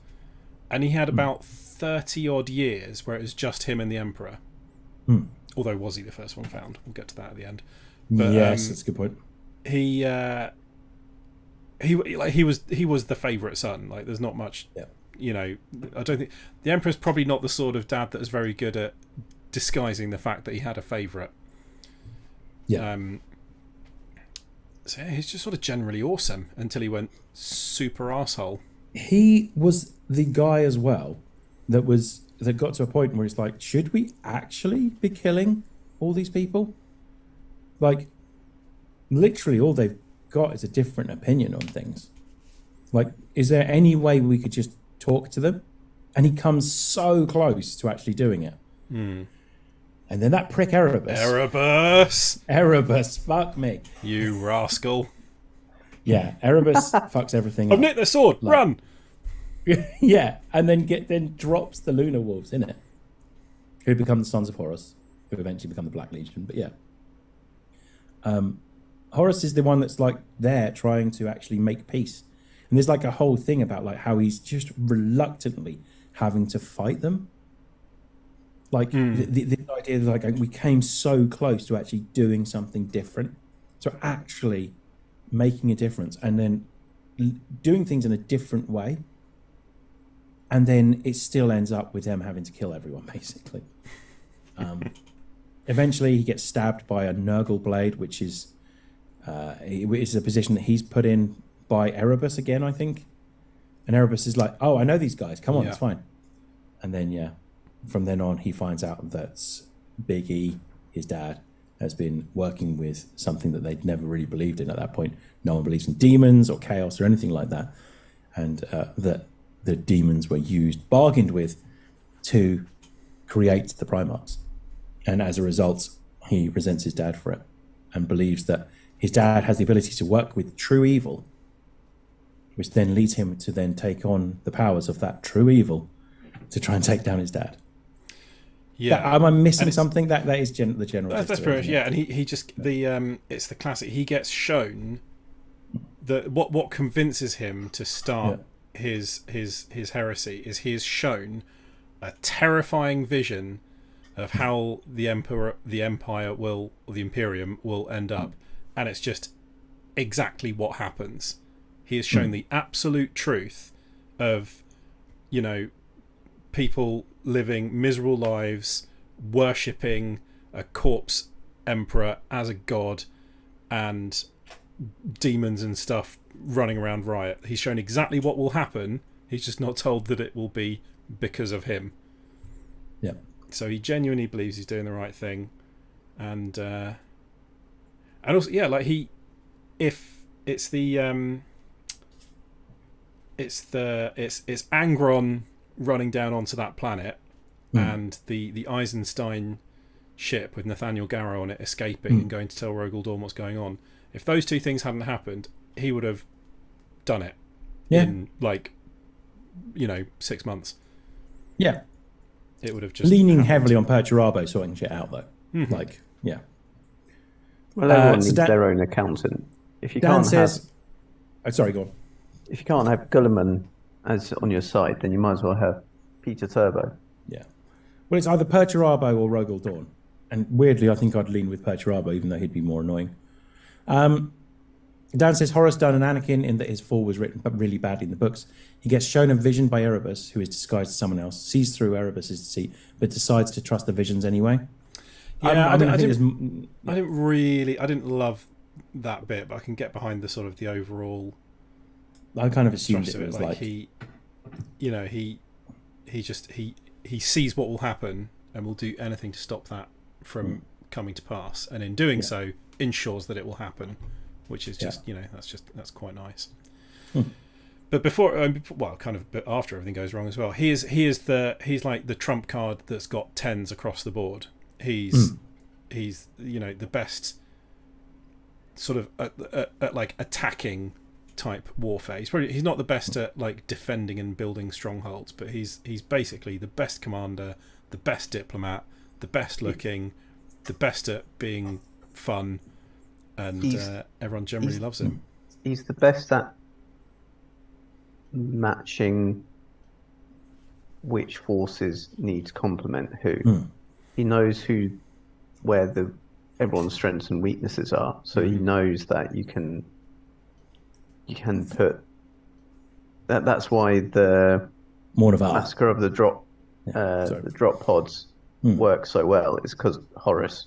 and he had about 30 odd years where it was just him and the Emperor. Although was he the first one found? We'll get to that at the end. But, yes, that's a good point. He was the favourite son. Like, there's not much. Yeah. You know, I don't think the Emperor's probably not the sort of dad that is very good at disguising the fact that he had a favourite. Yeah. So yeah, he's just sort of generally awesome until he went super arsehole. He was the guy as well that got to a point where it's like, should we actually be killing all these people? Like, literally all they've got is a different opinion on things. Like, is there any way we could just talk to them? And he comes so close to actually doing it. And then that prick Erebus, fuck me. You rascal. Yeah, Erebus fucks everything I've up. nicked the sword, run! Yeah, and then drops the Lunar Wolves in it, who become the Sons of Horus, who eventually become the Black Legion. But yeah, Horus is the one that's like there trying to actually make peace, and there's like a whole thing about like how he's just reluctantly having to fight them. Like the idea that like we came so close to actually doing something different, to actually making a difference, and then doing things in a different way. And then it still ends up with them having to kill everyone, basically. Eventually, he gets stabbed by a Nurgle blade, which is a position that he's put in by Erebus again, I think. And Erebus is like, "Oh, I know these guys. Come on, it's fine." And then, from then on, he finds out that Big E, his dad, has been working with something that they'd never really believed in at that point. No one believes in demons or chaos or anything like that. And that the demons were bargained with to create the Primarchs. And as a result, he resents his dad for it and believes that his dad has the ability to work with true evil, which then leads him to then take on the powers of that true evil to try and take down his dad. Yeah, am I missing something? That is the general. That's pretty much, yeah. And he just it's the classic. He gets shown that what convinces him to start his heresy is he is shown a terrifying vision of how the Imperium will end up, and it's just exactly what happens. He is shown the absolute truth of, people living miserable lives, worshipping a corpse emperor as a god, and demons and stuff running around riot. He's shown exactly what will happen. He's just not told that it will be because of him. Yeah. So he genuinely believes he's doing the right thing, and also if it's it's Angron running down onto that planet and the Eisenstein ship with Nathaniel Garrow on it escaping and going to tell Rogal Dorn what's going on. If those two things hadn't happened, he would have done it in 6 months. Yeah. It would have just leaning happened. heavily on Perturabo sorting shit out though. Well, everyone so needs Dan- their own accountant. If you Dan can't says, sorry, go on. if you can't have Gulliman as on your side, then you might as well have Peter Turbo. Yeah. Well, it's either Perturabo or Rogal Dorn. And weirdly, I think I'd lean with Perturabo, even though he'd be more annoying. Dan says Horace done an Anakin in that his fall was written really badly in the books. He gets shown a vision by Erebus, who is disguised as someone else, sees through Erebus's deceit, but decides to trust the visions anyway. Yeah, I didn't didn't love that bit, but I can get behind the sort of the overall. I kind of assumed thrust it of was like he sees what will happen and will do anything to stop that from coming to pass, and in doing so ensures that it will happen, which is just that's quite nice. But before, kind of after everything goes wrong as well, he's like the trump card that's got tens across the board. He's the best sort of at like attacking type warfare. He's not the best at like defending and building strongholds, but he's basically the best commander, the best diplomat, the best looking, the best at being fun, and everyone generally loves him. He's the best at matching which forces need to complement who. He knows where everyone's strengths and weaknesses are, so he knows that you can put that. That's why the Mournival massacre of the drop pods works so well. Is because Horace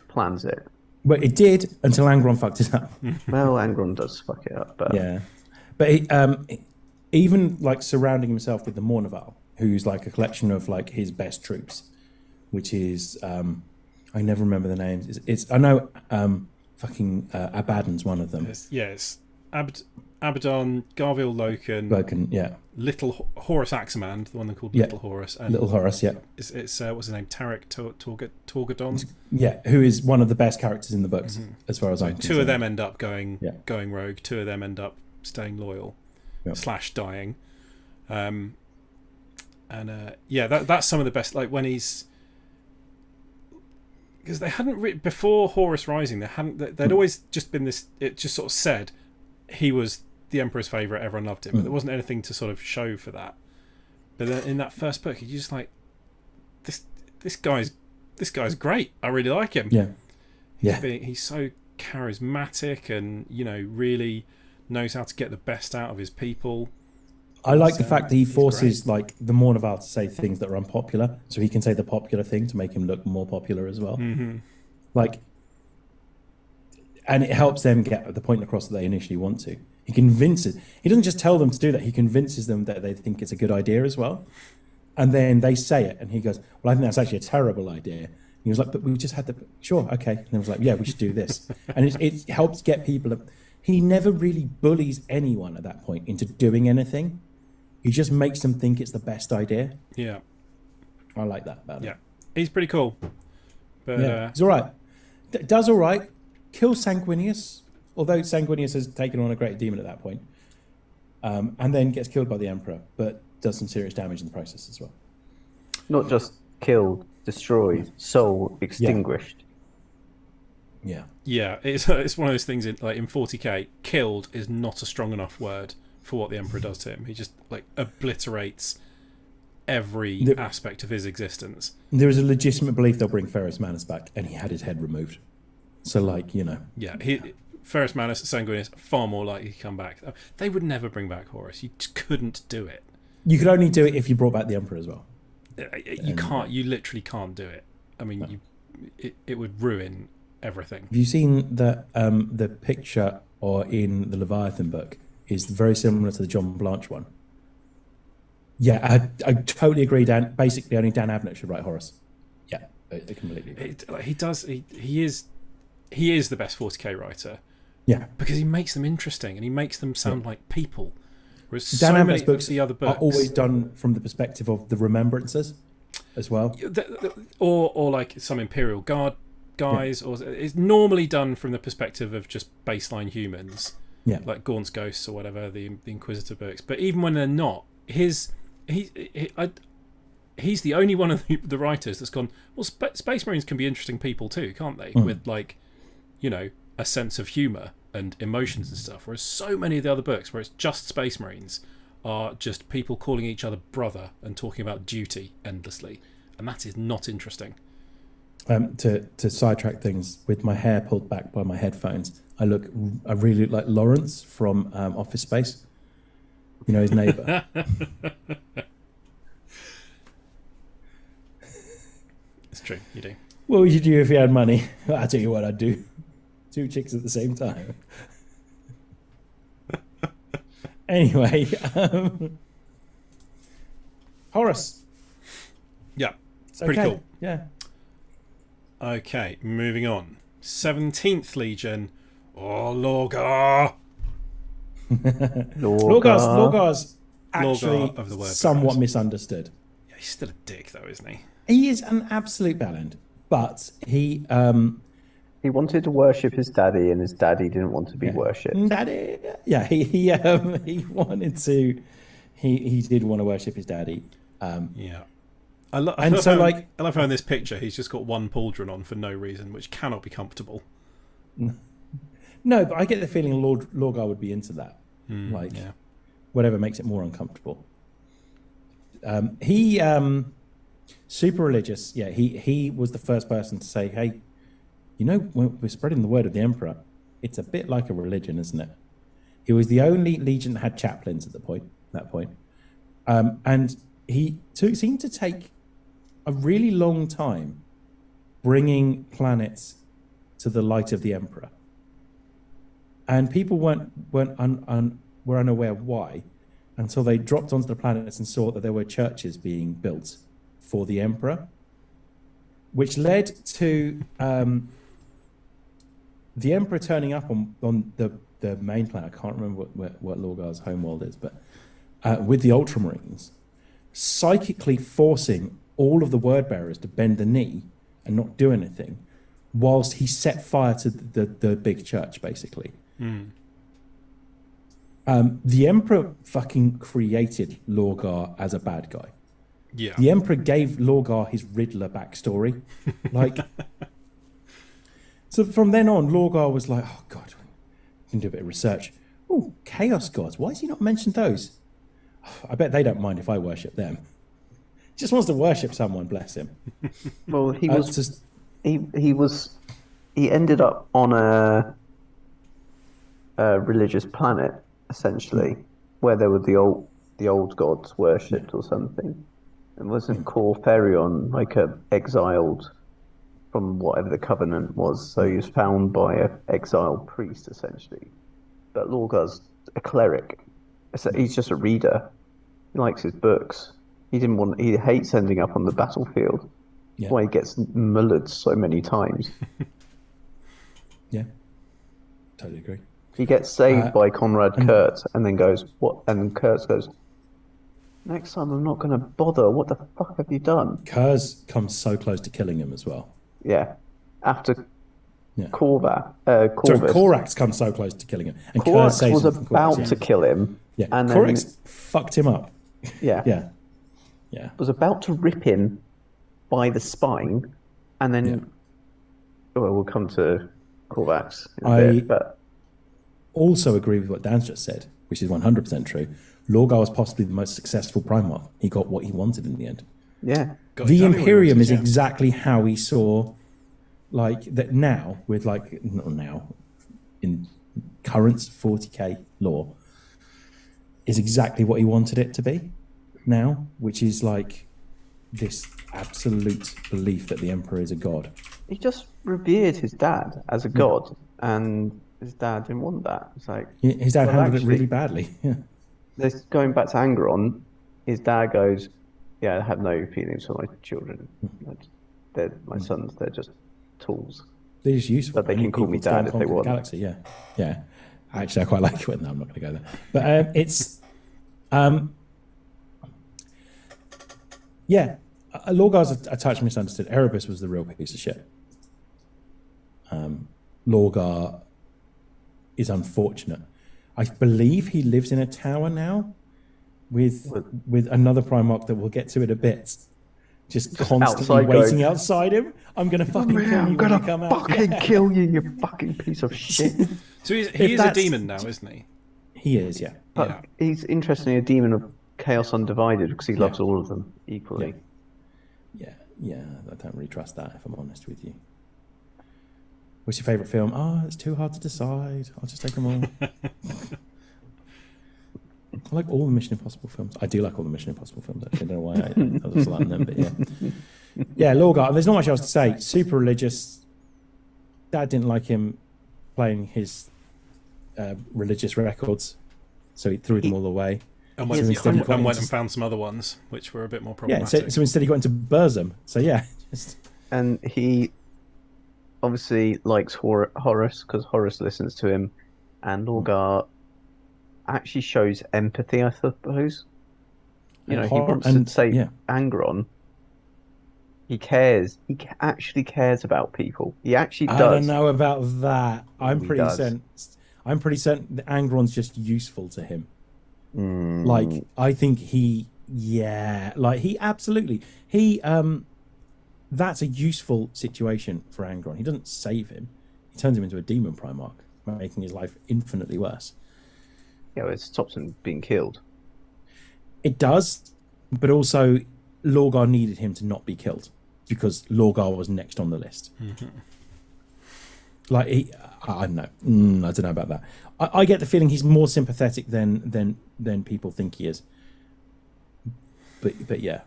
plans it. Well, it did until Angron fucked it up. Well, Angron does fuck it up, but even like surrounding himself with the Mournival, who's like a collection of like his best troops, which is I never remember the names. It's I know Abaddon's one of them. It's Abaddon, Garville Loken, Little Horus Aximand, the one they called Little Horus. And Little Horus, It's what's his name? Tarek Torgadon. Yeah, who is one of the best characters in the books, as far as I'm concerned. Two of them end up going rogue. Two of them end up staying loyal / dying. That's some of the best. Like when he's, because they hadn't before Horus Rising. They'd always just been this. It just sort of said he was the Emperor's favorite. Everyone loved him, but there wasn't anything to sort of show for that. But then in that first book, you're just like, this guy's great. I really like him. He's so charismatic and really knows how to get the best out of his people. I like the fact that he forces like the Mournival to say things that are unpopular, so he can say the popular thing to make him look more popular as well. Like, and it helps them get the point across that they initially want to. He convinces. He doesn't just tell them to do that. He convinces them that they think it's a good idea as well. And then they say it, and he goes, "Well, I think that's actually a terrible idea." And he was like, "But we just had the sure, okay." And he was like, "Yeah, we should do this." And it helps get people. He never really bullies anyone at that point into doing anything. He just makes them think it's the best idea. Yeah, I like that about him. Yeah, he's pretty cool. But he's all right. Does all right. Kills Sanguinius, although Sanguinius has taken on a great demon at that point, and then gets killed by the Emperor, but does some serious damage in the process as well. Not just killed, destroyed, soul extinguished. Yeah, it's one of those things in 40k. Killed is not a strong enough word for what the Emperor does to him. He just like obliterates every aspect of his existence. There is a legitimate belief they'll bring Ferrus Manus back, and he had his head removed. So, Ferrus Manus, Sanguinius, far more likely to come back. They would never bring back Horus. You just couldn't do it. You could only do it if you brought back the Emperor as well. You can't. You literally can't do it. I mean, it would ruin everything. Have you seen that the picture or in the Leviathan book is very similar to the John Blanche one? Yeah, I totally agree, Dan. Basically, only Dan Abnett should write Horus. Yeah, I completely agree. He does. He is the best 40k writer. Yeah, because he makes them interesting and he makes them sound like people. Whereas Dan Abnett's books the other books are always done from the perspective of the remembrances. as well. Or like some Imperial Guard guys, or it's normally done from the perspective of just baseline humans, like Gaunt's Ghosts or whatever, the Inquisitor books. But even when they're not, he's the only one of the writers that's gone, well, Space Marines can be interesting people too, can't they? With like, a sense of humour and emotions and stuff. Whereas so many of the other books, where it's just Space Marines, are just people calling each other brother and talking about duty endlessly, and that is not interesting. To sidetrack things, with my hair pulled back by my headphones, I really look like Lawrence from Office Space. His neighbour. It's true, you do. What would you do if you had money? I'll tell you what I'd do. 2 chicks at the same time. Anyway, Horus. Yeah, It's pretty okay. cool. Yeah. Okay, moving on. 17th Legion. Oh, Lorgar. Lorgar's actually Lorgar of the word somewhat bearers. misunderstood. Yeah, he's still a dick, though, isn't he? He is an absolute bellend, but he wanted to worship his daddy, and his daddy didn't want to be worshipped. Daddy. Yeah, he wanted to. He did want to worship his daddy. Yeah. I love how in this picture he's just got one pauldron on for no reason, which cannot be comfortable. No, but I get the feeling Lorgar would be into that. Whatever makes it more uncomfortable. He super religious. Yeah, he was the first person to say, hey, when we're spreading the word of the Emperor, it's a bit like a religion, isn't it? He was the only legion that had chaplains at that point. And he seemed to take a really long time bringing planets to the light of the Emperor. And people were unaware why, until they dropped onto the planets and saw that there were churches being built for the Emperor, which led to the Emperor turning up on the main planet. I can't remember what Lorgar's homeworld is, but with the Ultramarines, psychically forcing all of the word bearers to bend the knee and not do anything, whilst he set fire to the big church, basically. The Emperor fucking created Lorgar as a bad guy. Yeah. The Emperor gave Lorgar his Riddler backstory. So from then on, Lorgar was like, oh God, we can do a bit of research. Oh, Chaos Gods. Why has he not mentioned those? I bet they don't mind if I worship them. He just wants to worship someone, bless him. Well, he ended up on a religious planet, essentially, where there were the old gods worshipped or something. And wasn't Corferion like a exiled from whatever the Covenant was? So he was found by an exiled priest, essentially. But Lorgar's a cleric. He's just a reader. He likes his books. He hates ending up on the battlefield. That's why he gets mullered so many times. Yeah, totally agree. He gets saved by Conrad Kurtz and then goes, what? And Kurtz goes, next time I'm not going to bother. What the fuck have you done? Kurz comes so close to killing him as well. Yeah. After Corvax. Korax comes so close to killing him. And Kurz was about to kill him. Yeah, and Korax fucked him up. Yeah. Was about to rip him by the spine, and then we'll come to Corvax in a bit, but also agree with what Dan's just said, which is 100% true. Lorgar was possibly the most successful Primarch. He got what he wanted in the end. Yeah. The Imperium is exactly how he saw, like, that now, with, like, not now, in current 40k lore, is exactly what he wanted it to be now, which is, like, this absolute belief that the Emperor is a god. He just revered his dad as a god, and his dad didn't want that. It's like his dad handled it really badly. Yeah. Going back to Angron, his dad goes, "Yeah, I have no feelings for my children. They're my sons. They're just tools. They're just useful. But they can call me dad if they want." The galaxy, yeah. Actually, I quite like it. No, I'm not going to go there. But it's, Lorgar's a touch misunderstood. Erebus was the real piece of shit. Lorgar is unfortunate. I believe he lives in a tower now with another Primarch that we'll get to in a bit. Just constantly outside waiting going, outside him. I'm gonna fucking kill you I'm when gonna you come out. fucking kill you, you fucking piece of shit. So he is a demon now, isn't he? He is, yeah. But he's interestingly a demon of Chaos Undivided because he loves all of them equally. Yeah, I don't really trust that, if I'm honest with you. What's your favourite film? It's too hard to decide. I'll just take them all. I like all the Mission Impossible films. I do like all the Mission Impossible films, actually. I don't know why I was like them, but yeah. Yeah, Lorgar, there's not much else to say. Super religious. Dad didn't like him playing his religious records, so he threw them all away. And went and found some other ones, which were a bit more problematic. Yeah, so instead he got into Burzum. So yeah. And he obviously likes Horus because Horus listens to him, and Lorgar actually shows empathy, I suppose. You know, he wants to save Angron. He cares. He actually cares about people. He actually does. I don't know about that. I'm pretty certain that Angron's just useful to him. Like, I think he absolutely, that's a useful situation for Angron. He doesn't save him. He turns him into a demon Primarch, making his life infinitely worse. Yeah, it stops him being killed. It does, but also Lorgar needed him to not be killed because Lorgar was next on the list. Like, I don't know. I don't know about that. I get the feeling he's more sympathetic than people think he is. But yeah,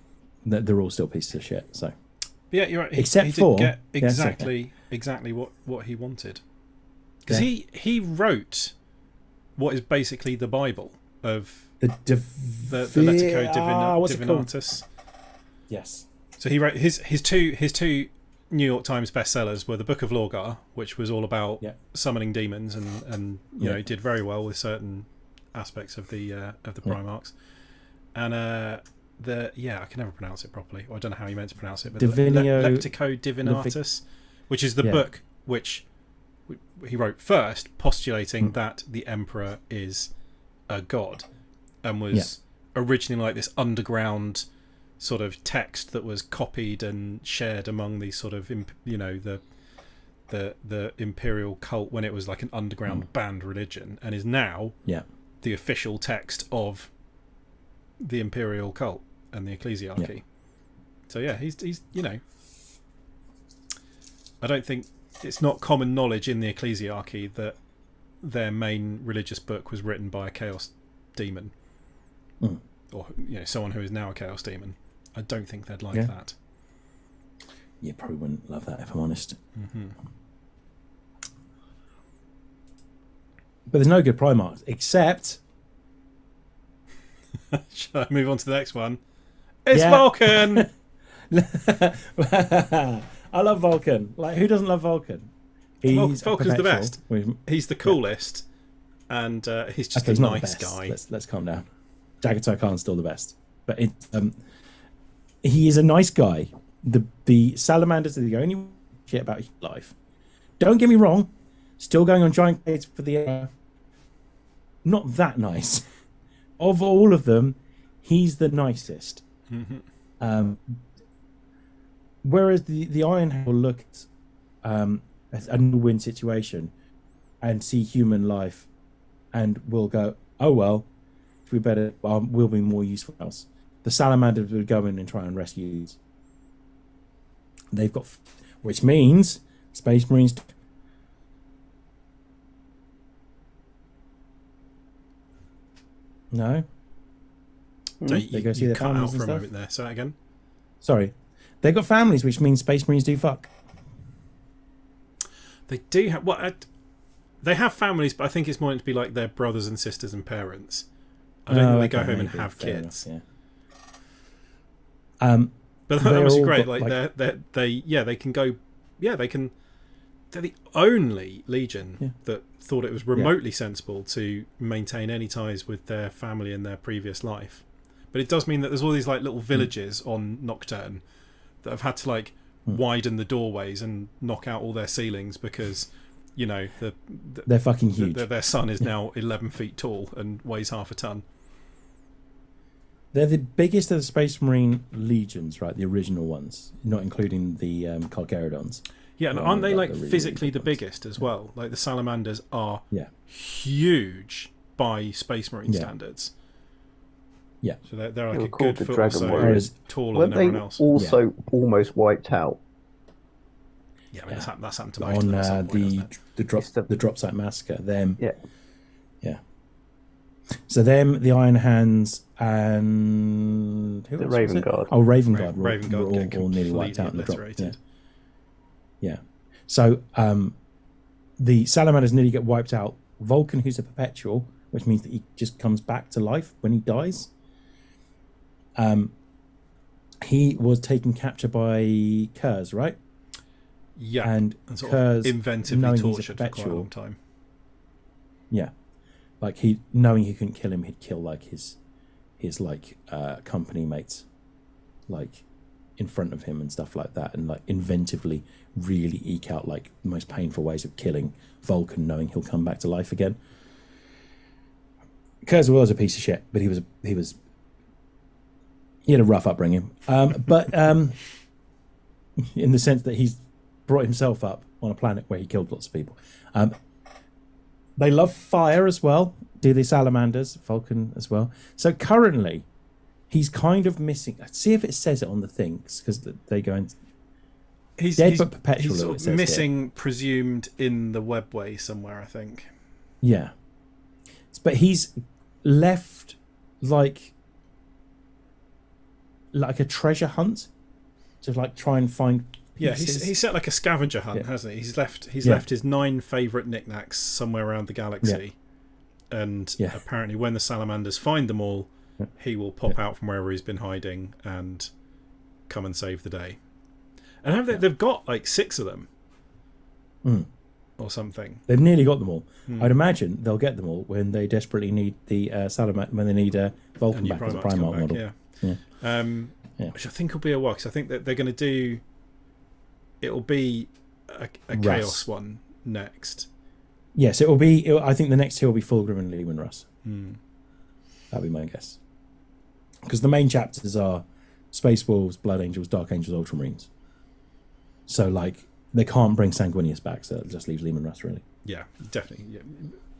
they're all still pieces of shit. So yeah, you're right. He did get exactly what he wanted, because he wrote what is basically the Bible of the Letico Divinatus. Yes. So he wrote his two New York Times bestsellers were the Book of Lorgar, which was all about summoning demons, and you know, did very well with certain aspects of the Primarchs, and I can never pronounce it properly. Or I don't know how he meant to pronounce it, but Letico Divinatus, which is the book which he wrote first, postulating that the Emperor is a god, and was originally like this underground sort of text that was copied and shared among these sort of, you know, the imperial cult when it was like an underground banned religion, and is now the official text of the imperial cult and the ecclesiarchy. So yeah, he's you know, I don't think it's not common knowledge in the ecclesiarchy that their main religious book was written by a chaos demon, or you know, someone who is now a chaos demon. I don't think they'd like that. You probably wouldn't love that, if I'm honest. But there's no good Primarchs, except... Shall I move on to the next one? It's Vulcan! I love Vulcan. Like, who doesn't love Vulcan? Vulcan's the best. He's the coolest, and he's just a nice guy. Let's calm down. Jagatai Khan's still the best. But he is a nice guy. The salamanders are the only shit about his life. Don't get me wrong, still going on giant gates for the not that nice. Of all of them, he's the nicest. Whereas the Iron will look at a no-win situation and see human life and will go, oh well, we'll be more useful else. The salamanders would go in and try and rescue these. They've got, which means Space Marines. No. So they go see their cut families out for and a stuff. moment there. Say that again. Sorry, they've got families, which means Space Marines do fuck. They do have they have families, but I think it's more to be like their brothers and sisters and parents. I don't think they go home and have kids. Enough, But that was great. Like they can go. Yeah, they can. They're the only legion that thought it was remotely sensible to maintain any ties with their family in their previous life, but it does mean that there's all these like little villages on Nocturne that have had to like widen the doorways and knock out all their ceilings because, you know, they're fucking huge. Their sun is now 11 feet tall and weighs half a ton. They're the biggest of the Space Marine legions, right? The original ones, not including the Calcaridons. Yeah, and aren't they like really, physically really the biggest as well? Like the Salamanders are Yeah. huge by Space Marine Yeah. standards. Yeah. So they're They like were a called good the foot or Dragon so Warriors. taller Weren't than they everyone else. also almost wiped out? Yeah, I mean, that's happened to most On of them at some point, hasn't it? the drop site massacre, them. Yeah. Yeah. So them, the Iron Hands, and who The else was Raven it? Guard. Oh, Raven Guard. Raven Guard were get all nearly wiped completely out in the drop. Yeah. obliterated. Yeah. So the Salamanders nearly get wiped out. Vulcan, who's a perpetual, which means that he just comes back to life when he dies. He was taken capture by Kurz, right? Yeah, And sort Kurz, of inventively knowing he's a tortured for quite a perpetual, long time. yeah, like he knowing he couldn't kill him, he'd kill like his like company mates, like in front of him and stuff like that, and like inventively really eke out like the most painful ways of killing Vulcan, knowing he'll come back to life again. Kurz was a piece of shit, but he had a rough upbringing, but in the sense that he's brought himself up on a planet where he killed lots of people. They love fire as well. Do the Salamanders, Vulcan as well. So currently, he's kind of missing. See if it says it on the things, because they go into He's but perpetual. He's it sort of says missing, here. presumed in the webway somewhere, I think. Yeah, but he's left like a treasure hunt to like try and find. Yeah, pieces. he's set like a scavenger hunt, Yeah. hasn't he? He's left Yeah. his 9 favourite knickknacks somewhere around the galaxy, and Yeah. apparently when the Salamanders find them all, he will pop out from wherever he's been hiding and come and save the day. And they've got like 6 of them, or something. They've nearly got them all. I'd imagine they'll get them all when they desperately need the Salamander, when they need Vulcan And back as a Primarchs come Primarch back, model. yeah. Yeah. Which I think will be a while, because I think that they're going to do. It'll be a Russ. Chaos one next. Yes, it will be. I think the next 2 will be Fulgrim and Leewin Russ. That'll be my guess. Because the main chapters are Space Wolves, Blood Angels, Dark Angels, Ultramarines. So, like, they can't bring Sanguinius back, so it just leaves Leman Russ, really. Yeah, definitely. Yeah,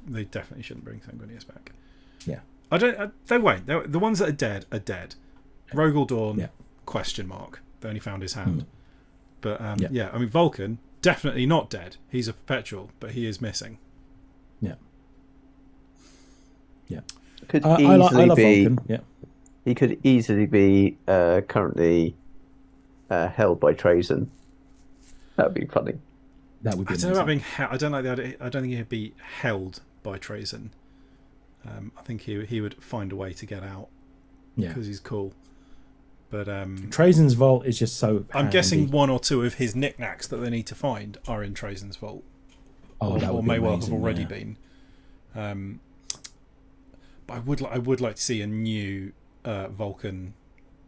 they definitely shouldn't bring Sanguinius back. Yeah. They won't. The ones that are dead are dead. Rogel Dawn, Yeah. question mark. They only found his hand. But, Yeah. yeah, I mean, Vulcan, definitely not dead. He's a perpetual, but he is missing. Yeah. Yeah. Could I easily love be. Vulcan. Yeah. He could easily be currently held by Trazen. That would be funny. That would be I don't know about amazing. being I don't like the idea. I don't think he'd be held by Trazen. I think he would find a way to get out Yeah. because he's cool. But Trazen's vault is just so I'm handy. guessing 1 or 2 of his knickknacks that they need to find are in Trazen's vault, that or would be may well have amazing, already yeah. been. But I would like to see a new Vulcan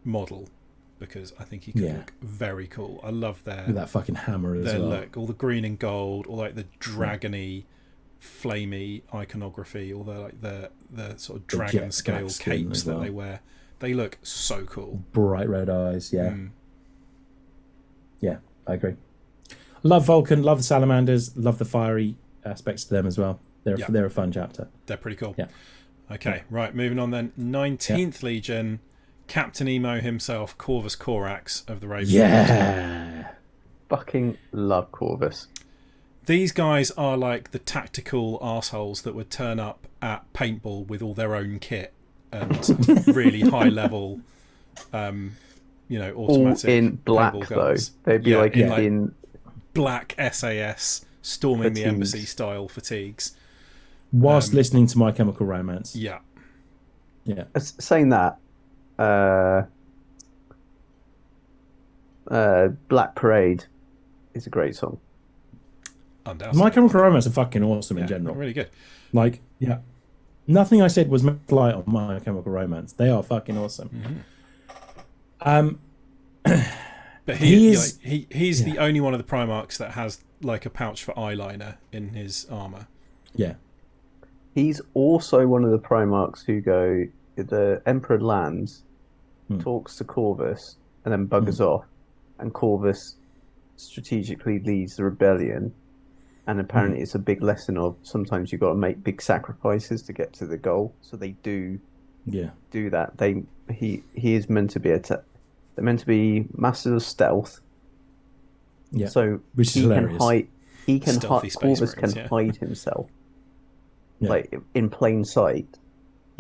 model, because I think he could Yeah. look very cool. I love With that fucking hammer as their well. look, all the green and gold, all like the dragony, flamey iconography, all the sort of The dragon jet scale black skin capes as that well. they wear. They look so cool. Bright red eyes, yeah. Mm. Yeah, I agree. Love Vulcan, love the Salamanders, love the fiery aspects to them as well. They're a fun chapter. They're pretty cool. Yeah. Okay, right, moving on then. 19th Legion, Captain Emo himself, Corvus Corax of the Raven. Yeah. Fucking love Corvus. These guys are like the tactical arseholes that would turn up at paintball with all their own kit and really high level, automatic. All in black paintball though. guns. They'd be like yeah. in black SAS storming the Fatigues. embassy style fatigues. Whilst listening to My Chemical Romance. Yeah. Yeah. saying that. Black Parade is a great song. Undoubtedly. My Chemical Romance are fucking awesome in Yeah, general. really good. Like, yeah. Nothing I said was light on My Chemical Romance. They are fucking awesome. But He's he's the only one of the Primarchs that has like a pouch for eyeliner in his armor. yeah. He's also one of the Primarchs who go. The Emperor lands, talks to Corvus, and then buggers off, and Corvus strategically leads the rebellion. And apparently, it's a big lesson of sometimes you've got to make big sacrifices to get to the goal. So they do that. He is meant to be they're meant to be masters of stealth. Yeah. So which is hilarious. Corvus can hide himself. Yeah. Like in plain sight.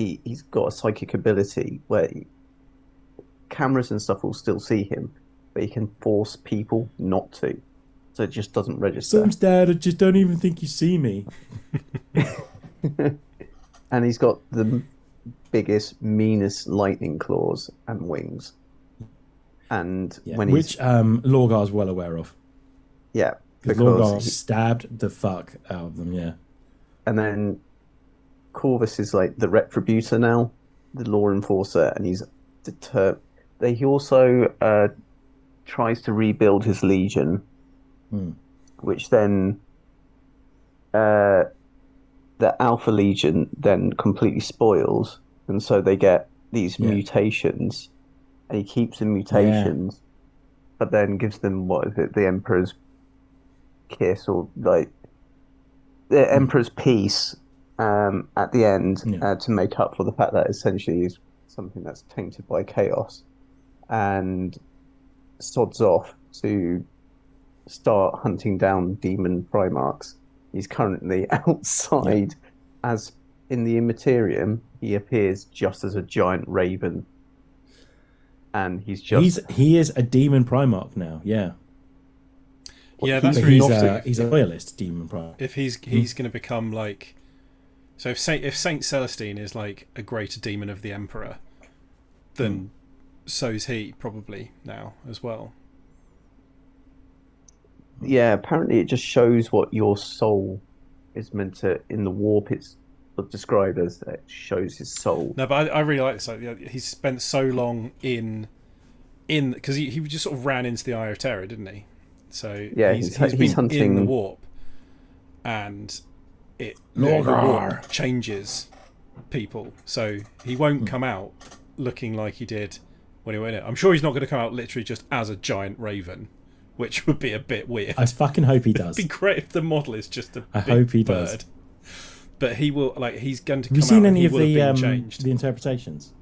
He's got a psychic ability where cameras and stuff will still see him, but he can force people not to. So it just doesn't register. Sometimes, Dad, I just don't even think you see me. And he's got the biggest, meanest lightning claws and wings. And when which Lorgar's well aware of. Yeah. Because Lorgar stabbed the fuck out of them, yeah. And then Corvus is like the retributor now, the law enforcer, and he's determined. He also tries to rebuild his legion, which then the Alpha Legion then completely spoils, and so they get these mutations, and he keeps the mutations, but then gives them the Emperor's kiss, or like the Emperor's peace. At the end, to make up for the fact that essentially is something that's tainted by chaos, and sods off to start hunting down demon Primarchs. He's currently outside, as in the Immaterium, he appears just as a giant raven, and he is a demon Primarch now. Yeah. Yeah, that's really he's a loyalist demon Primarch. If he's going to become like. So if Saint Celestine is like a greater demon of the Emperor, then so's he probably now as well. Yeah, apparently it just shows what your soul is meant to. In the warp, it's described as that it shows his soul. No, but I really like this. Like, he spent so long in because he just sort of ran into the Eye of Terror, didn't he? So yeah, he's been hunting in the warp, and the warp changes people, so he won't come out looking like he did when he went in. I'm sure he's not going to come out literally just as a giant raven, which would be a bit weird. I fucking hope he does. It'd be great if the model is just a big hope he bird. Does. But he will, like, he's going to come Have you seen out any and of he will have been changed. the interpretations?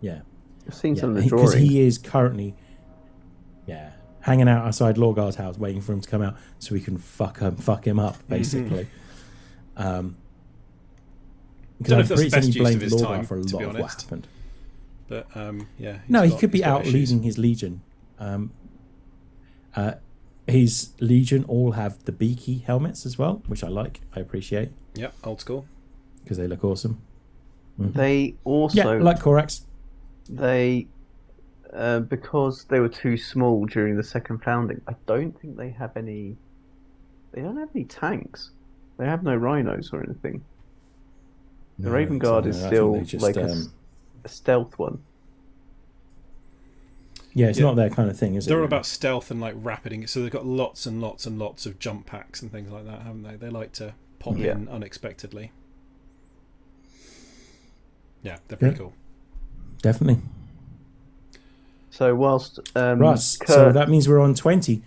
Yeah. I've seen some of the drawings. drawings. Because he is currently hanging out outside Lorgar's house waiting for him to come out so we can fuck him up, basically. I don't know if that's the best use of his time, for a to lot be of what honest. happened. But he could be out leading his legion. His legion all have the beaky helmets as well, which I like. I appreciate. Yep, old school. Because they look awesome. They also like Korax. They because they were too small during the second founding. I don't think they have any. They don't have any tanks. They have no rhinos or anything. The Raven Guard is still like a stealth one. Yeah, it's not their kind of thing, is it? They're all about stealth and like rapiding. So they've got lots and lots and lots of jump packs and things like that, haven't they? They like to pop in unexpectedly. Yeah, they're pretty cool. Definitely. So whilst Russ, Kurt, so that means we're on 20.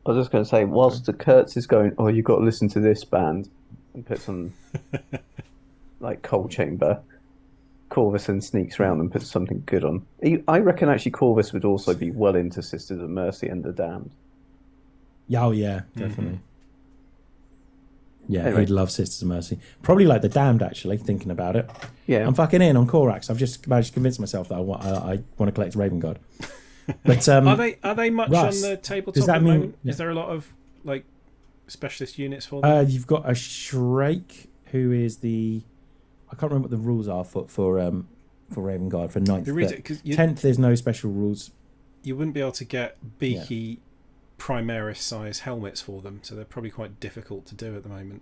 I was just going to say, whilst the Kurtz is going, oh, you've got to listen to this band, and puts on like Coal Chamber, Corvus then sneaks around and puts something good on. I reckon actually Corvus would also be well into Sisters of Mercy and the Damned. Yeah, definitely. Yeah, Anyway. he'd love Sisters of Mercy. Probably like the Damned, actually, thinking about it. Yeah. I'm fucking in on Korax. I've just managed to convince myself that I want to collect Raven Guard. But are they much Russ, on the tabletop does that at the mean- moment? Is there a lot of like specialist units for them? you've got a Shrike, who is I can't remember what the rules are for Raven Guard for 9th. The reason, 'cause 10th, there's no special rules. you wouldn't be able to get beaky Primaris size helmets for them, so they're probably quite difficult to do at the moment.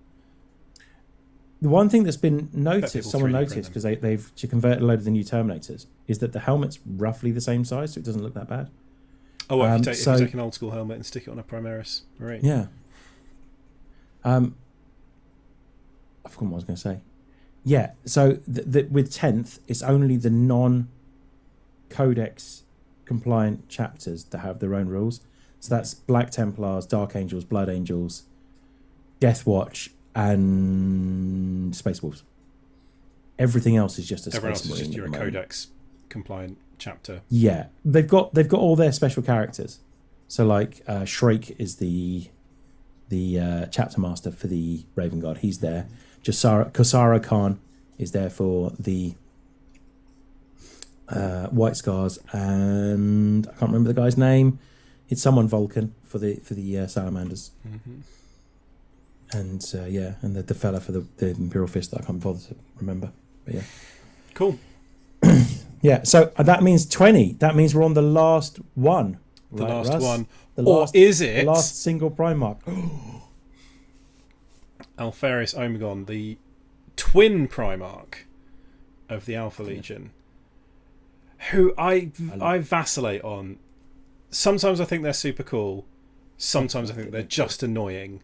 The one thing that's been people noticed, someone 3D print noticed, them. because they've converted a load of the new Terminators, is that the helmet's roughly the same size, so it doesn't look that bad. Oh, well, if so- you take an old school helmet and stick it on a Primaris Marine. Yeah. I forgot what I was going to say. Yeah, so with 10th, it's only the non-Codex compliant chapters that have their own rules. So that's Black Templars, Dark Angels, Blood Angels, Death Watch, and Space Wolves. Everything else is just a Everyone Space else is just Marine your at the moment. Codex compliant chapter. Yeah, they've got all their special characters. So like Shrake is the chapter master for the Raven Guard. He's there. Kosara Khan is there for the White Scars, and I can't remember the guy's name. It's someone Vulcan for the Salamanders. And and the fella for the Imperial Fist that I can't bother to remember. But yeah. Cool. Yeah, so that means 20. That means we're on the last one. The right, last Russ? one. The Or last, is it the last single Primarch? Alpharius Omegon, the twin Primarch of the Alpha Legion, who I vacillate on. Sometimes I think they're super cool. Sometimes I think they're just annoying.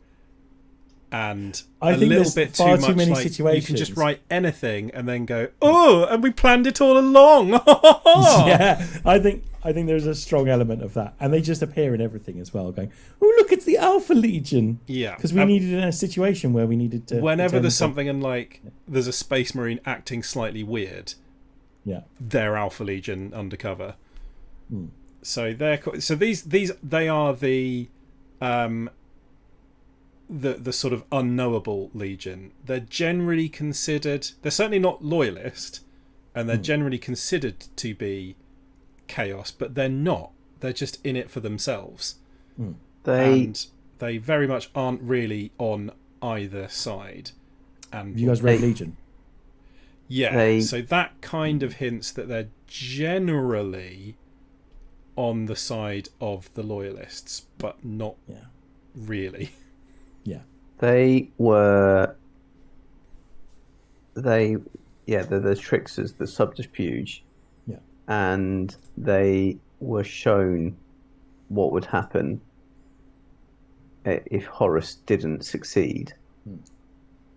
And I a think little there's bit far too too much many like you situations. can just write anything and then go, oh, and we planned it all along. Yeah, I think there's a strong element of that, and they just appear in everything as well. Going, oh look, it's the Alpha Legion. Yeah, because we needed in a situation where we needed to. Whenever there's something and like there's a Space Marine acting slightly weird, yeah, they're Alpha Legion undercover. Mm. So these they are the sort of unknowable Legion. They're generally considered. They're certainly not loyalist, and they're generally considered to be chaos, but they're not. They're just in it for themselves. And they very much aren't really on either side. And you guys read Legion? Yeah, so that kind of hints that they're generally on the side of the loyalists, but not really. Yeah. They're the tricksters, the subterfuge. Yeah. And they were shown what would happen if Horus didn't succeed.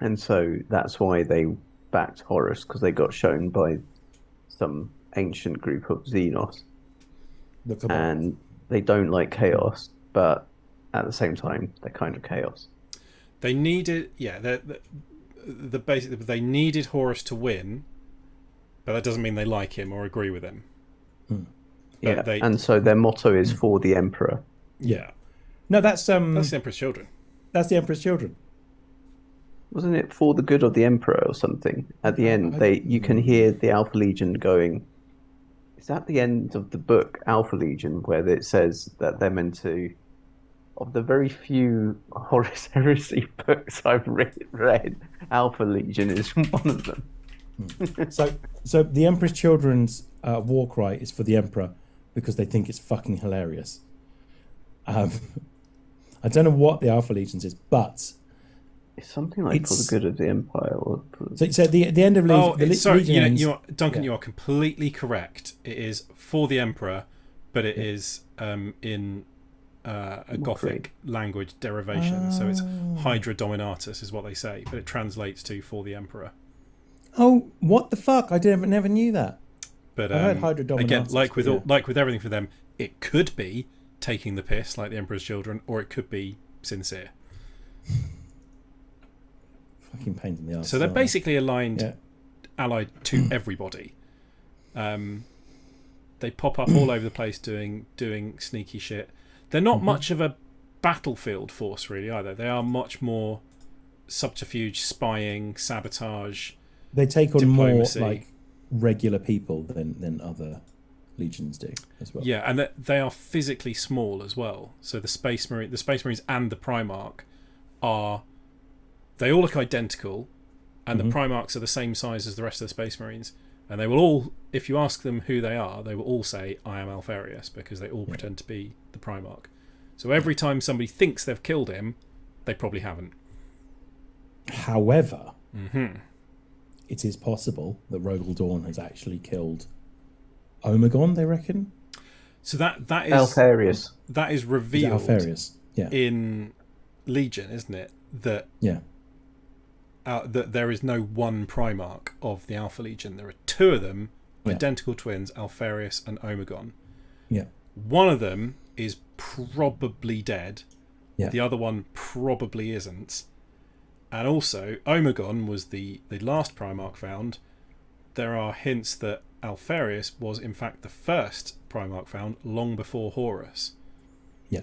And so that's why they backed Horus, because they got shown by some ancient group of Xenos. And they don't like chaos, but at the same time, they're kind of chaos. They needed, basically they needed Horus to win, but that doesn't mean they like him or agree with him. Yeah, and so their motto is for the Emperor. Yeah. No, that's the Emperor's children. That's the Emperor's children. Wasn't it for the good of the Emperor or something? At the end, you can hear the Alpha Legion going. Is that the end of the book Alpha Legion, where it says that they're meant to? Of the very few Horus Heresy books I've read, Alpha Legion is one of them. So the Emperor's Children's war cry is for the Emperor because they think it's fucking hilarious. I don't know what the Alpha Legions is, but it's something like for the good of the Empire. Or so the end of Legion. Sorry, Legion Duncan, you are completely correct. It is for the Emperor, but it is in a Gothic language derivation. So it's Hydra Dominatus is what they say, but it translates to for the Emperor. Oh, what the fuck! I never knew that. But I heard Hydra Dominatus. Again, like with everything for them, it could be taking the piss like the Emperor's Children, or it could be sincere. Fucking pain in the arse. So they're basically allied to everybody. They pop up all over the place doing sneaky shit. They're not much of a battlefield force really either. They are much more subterfuge, spying, sabotage. They take on diplomacy. More like regular people than other legions do as well. Yeah, and they are physically small as well. So the Space Marines and the Primarch they all look identical, and the Primarchs are the same size as the rest of the Space Marines. And they will all, if you ask them who they are, they will all say, I am Alpharius, because they all pretend to be the Primarch. So every time somebody thinks they've killed him, they probably haven't. However, it is possible that Rogel Dawn has actually killed Omegon, they reckon. So that is Alfarius. that is Is it revealed Alfarius? Yeah. in Legion, isn't it? That Yeah. that there is no one Primarch of the Alpha Legion. There are two of them, Yeah. identical twins, Alfarius and Omegon. Yeah. One of them is probably dead. Yeah. The other one probably isn't. And also, Omegon was the last Primarch found. There are hints that Alfarius was in fact the first Primarch found long before Horus. Yeah.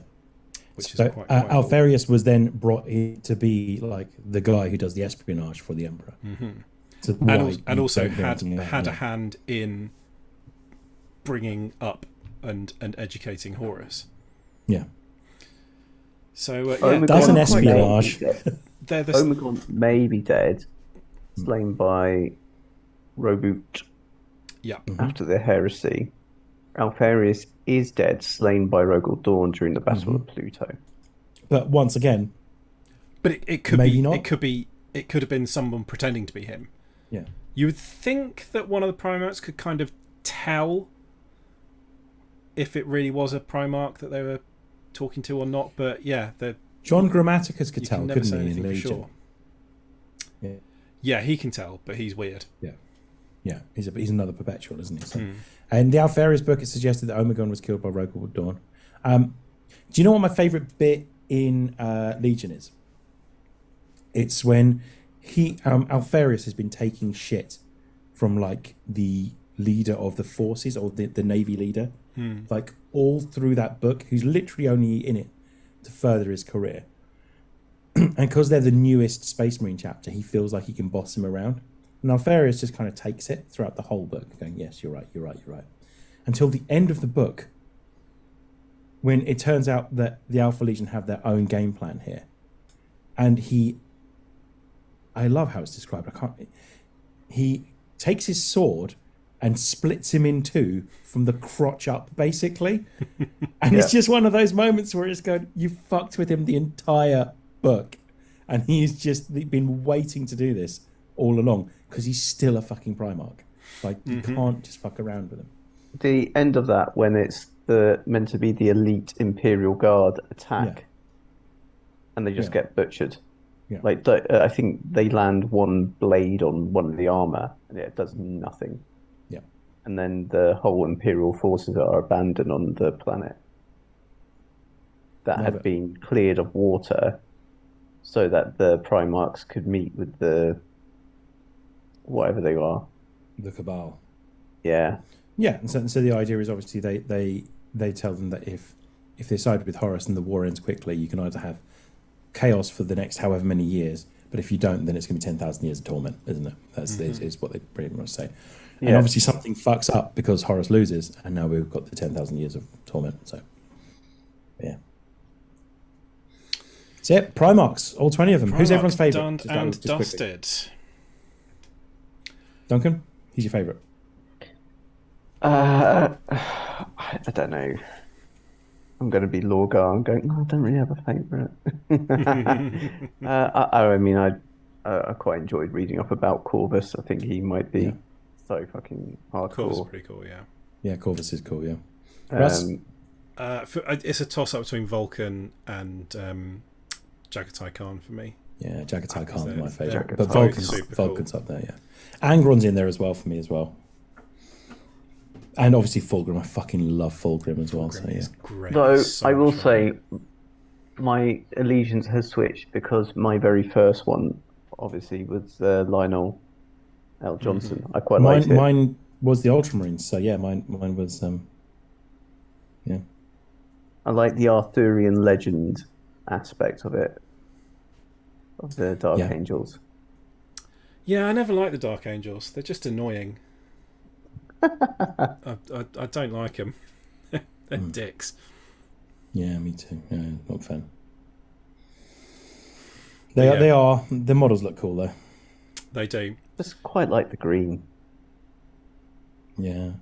Which So is quite cool. Alfarius was then brought in to be like the guy who does the espionage for the Emperor. So And also had a hand in bringing up and educating Horus. Yeah. So That's an Omegon espionage. may be dead. they're the Omegon may be dead, slain by Roboot yeah. after the heresy. Alfarius is dead, slain by Rogel Dawn during the Battle of Pluto. But once again, But it could Maybe be not. it could have been someone pretending to be him. yeah. You would think that one of the Primarchs could kind of tell if it really was a Primarch that they were talking to or not, but yeah, John Grammaticus could you tell, can never couldn't say he, in anything for Legion? sure. Yeah. Yeah, he can tell, but he's weird. Yeah. Yeah. He's another perpetual, isn't he? So, and the Alfarius book, it suggested that Omegon was killed by Rogel Dawn. Do you know what my favourite bit in Legion is? It's when Alfarius has been taking shit from like the leader of the forces or the Navy leader, like all through that book, who's literally only in it to further his career. And because they're the newest Space Marine chapter, he feels like he can boss him around. And Alfarius just kind of takes it throughout the whole book, going, yes, you're right. Until the end of the book, when it turns out that the Alpha Legion have their own game plan here. And I love how it's described. He takes his sword and splits him in two from the crotch up, basically. And it's just one of those moments where it's going, you fucked with him the entire book. And he's just been waiting to do this all along because he's still a fucking Primarch. Like, you can't just fuck around with him. The end of that, when it's meant to be the elite Imperial Guard attack, and they just get butchered. Yeah. Like, I think they land one blade on one of the armor, and it does nothing. Yeah. And then the whole Imperial forces are abandoned on the planet that had been cleared of water, so that the Primarchs could meet with the whatever they are. The Cabal. Yeah. Yeah, and so the idea is obviously they tell them that if they side with Horus and the war ends quickly, you can either have chaos for the next however many years, but if you don't, then it's going to be 10,000 years of torment, isn't it? That's is what they pretty much say. And obviously something fucks up because Horus loses, and now we've got the 10,000 years of torment. So, yeah. That's it. Primarchs, all 20 of them. Who's everyone's favourite? Done and dusted. Duncan, who's your favourite? I don't know. I'm going to be Lorgar. I'm going, I don't really have a favourite. I mean, I quite enjoyed reading up about Corvus. I think he might be so fucking hardcore. Corvus is pretty cool, yeah. Yeah, Corvus is cool, yeah. Russ? It's a toss-up between Vulcan and Jagatai Khan for me. Yeah, Jagatai Khan's my they're favourite. But both Vulcan's up there, yeah. Angron's in there as well for me as well. And obviously Fulgrim. I fucking love Fulgrim as well. So, yeah. Great. Though So I will much fun. say, my allegiance has switched because my very first one, obviously, was Lionel L. Johnson. I quite liked it. Mine was the Ultramarines. So yeah, mine was yeah. I like the Arthurian legend aspect of it, of the Dark Yeah. Angels. Yeah, I never liked the Dark Angels. They're just annoying. I don't like them. They're dicks. Yeah, me too. Yeah, not a fan. They are. The models look cool though. They do. Just quite like the green. Yeah,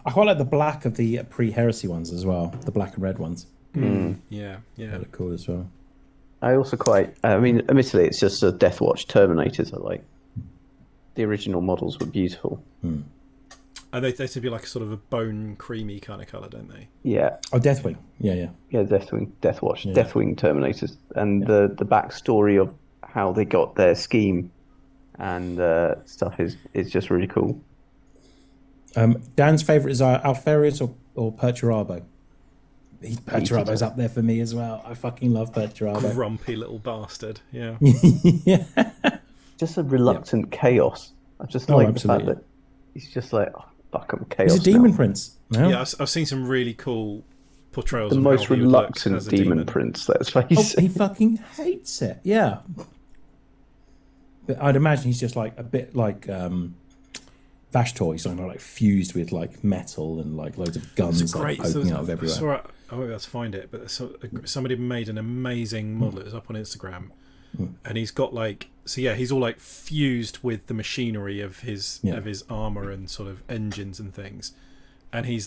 I quite like the black of the pre-heresy ones as well. The black and red ones. Yeah. They look cool as well. I also quite. I mean, admittedly, it's just a Death Watch Terminators I like. The original models were beautiful. And they tend to be like a sort of a bone creamy kind of colour, don't they? Yeah. Oh, Deathwing. Yeah. Yeah, Deathwing, Deathwatch, Yeah. Deathwing Terminators, and the backstory of how they got their scheme and stuff is just really cool. Dan's favourite is Alfarius or Perturabo. Perturabo's up there for me as well. I fucking love Perturabo. Grumpy little bastard. Yeah. Yeah. Just a reluctant chaos. I just like the fact absolutely. that he's just like, oh, fuck, I'm chaos. He's a demon now. prince. No? Yeah, I've seen some really cool portrayals The of most how he would look reluctant as a demon prince, let's face Oh, it. he fucking hates it. Yeah. But I'd imagine he's just like a bit like Vashtor. He's like fused with like metal and like loads of guns It's like, great. poking out of everywhere. I won't be able to find it, but somebody made an amazing model. It was up on Instagram, and he's got like he's all like fused with the machinery of his armor and sort of engines and things, and he's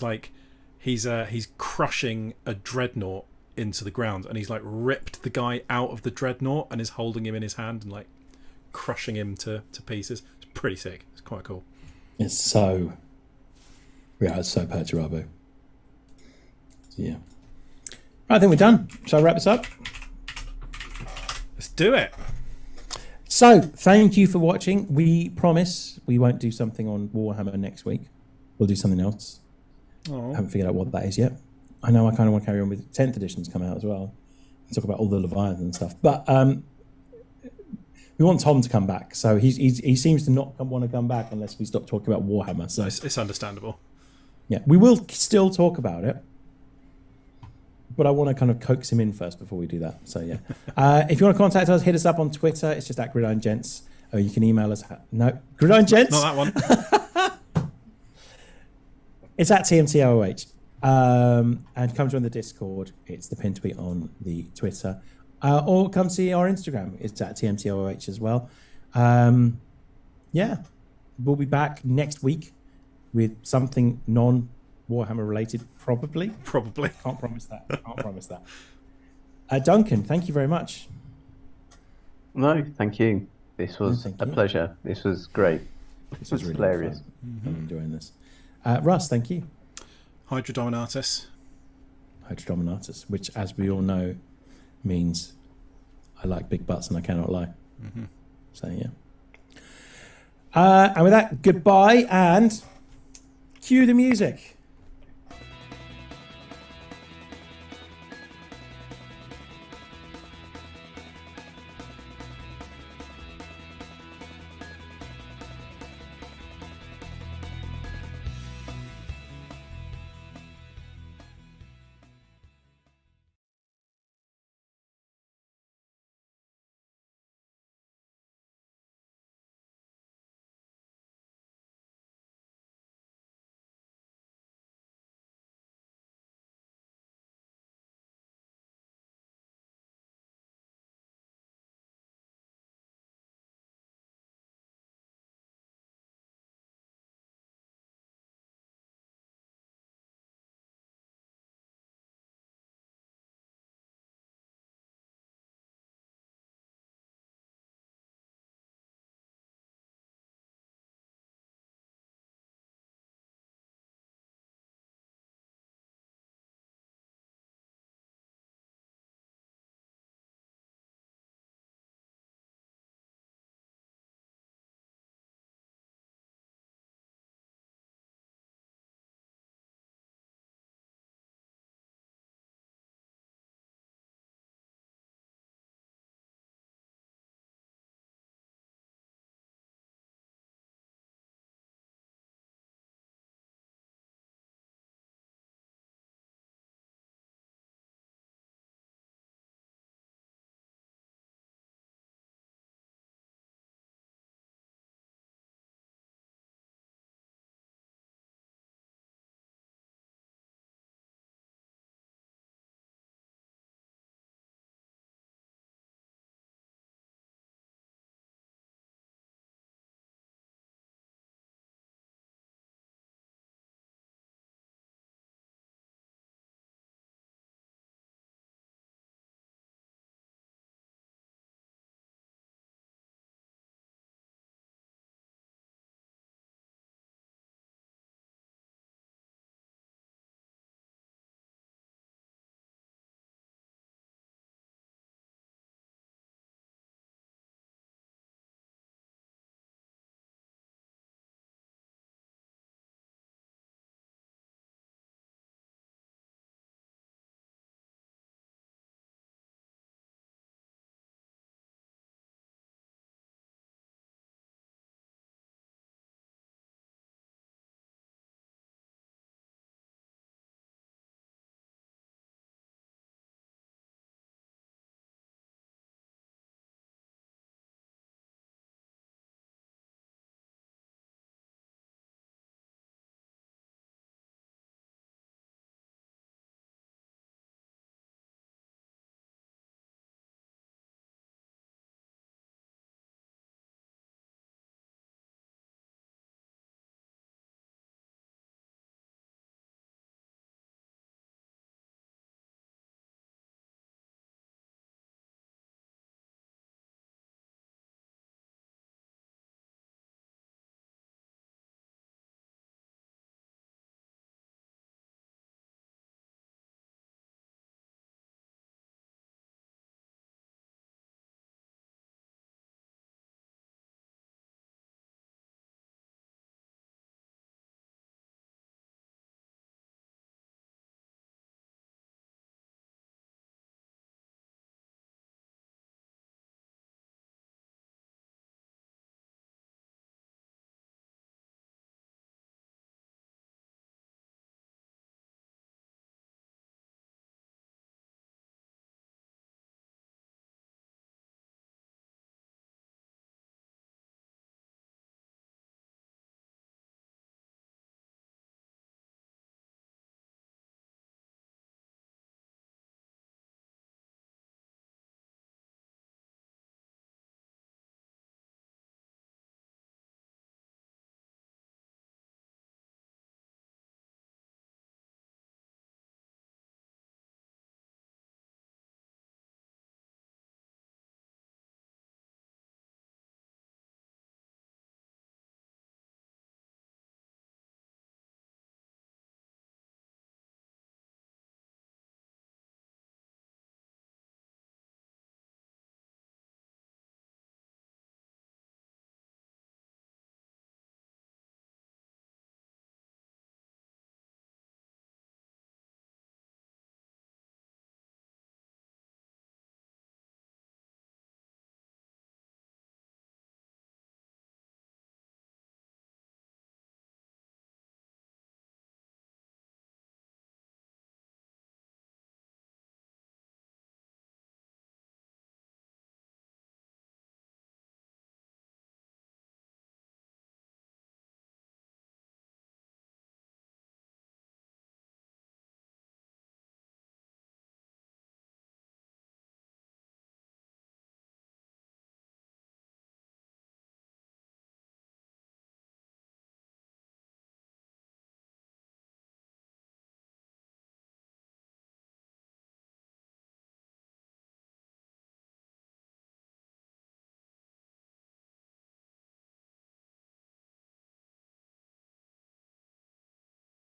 crushing a dreadnought into the ground, and he's like ripped the guy out of the dreadnought and is holding him in his hand and like crushing him to pieces. It's pretty sick. It's quite cool. It's so Perturabo. Yeah. I think we're done. Shall I wrap this up? Let's do it. So, thank you for watching. We promise we won't do something on Warhammer next week. We'll do something else. I haven't figured out what that is yet. I know I kind of want to carry on with 10th editions coming out as well. Talk about all the Leviathan and stuff. But we want Tom to come back. So he seems to not want to come back unless we stop talking about Warhammer. So It's understandable. yeah, we will still talk about it. But I want to kind of coax him in first before we do that. So yeah. If you want to contact us, hit us up on Twitter. It's just at Gridiron Gents. Or you can email us. No, Gridiron Gents. Not that one. It's at TMTOOH. And come join the Discord. It's the pin tweet on the Twitter. Or come see our Instagram. It's at TMTOOH as well. Yeah. We'll be back next week with something non-Warhammer related, probably. Probably. Can't promise that. Duncan, thank you very much. No, thank you. This was thank a you. pleasure. This was great. This was really hilarious. fun. I'm enjoying this. Russ, thank you. Hydra Dominatus. Hydrodominatus, which, as we all know, means I like big butts and I cannot lie. So, yeah. And with that, goodbye and cue the music.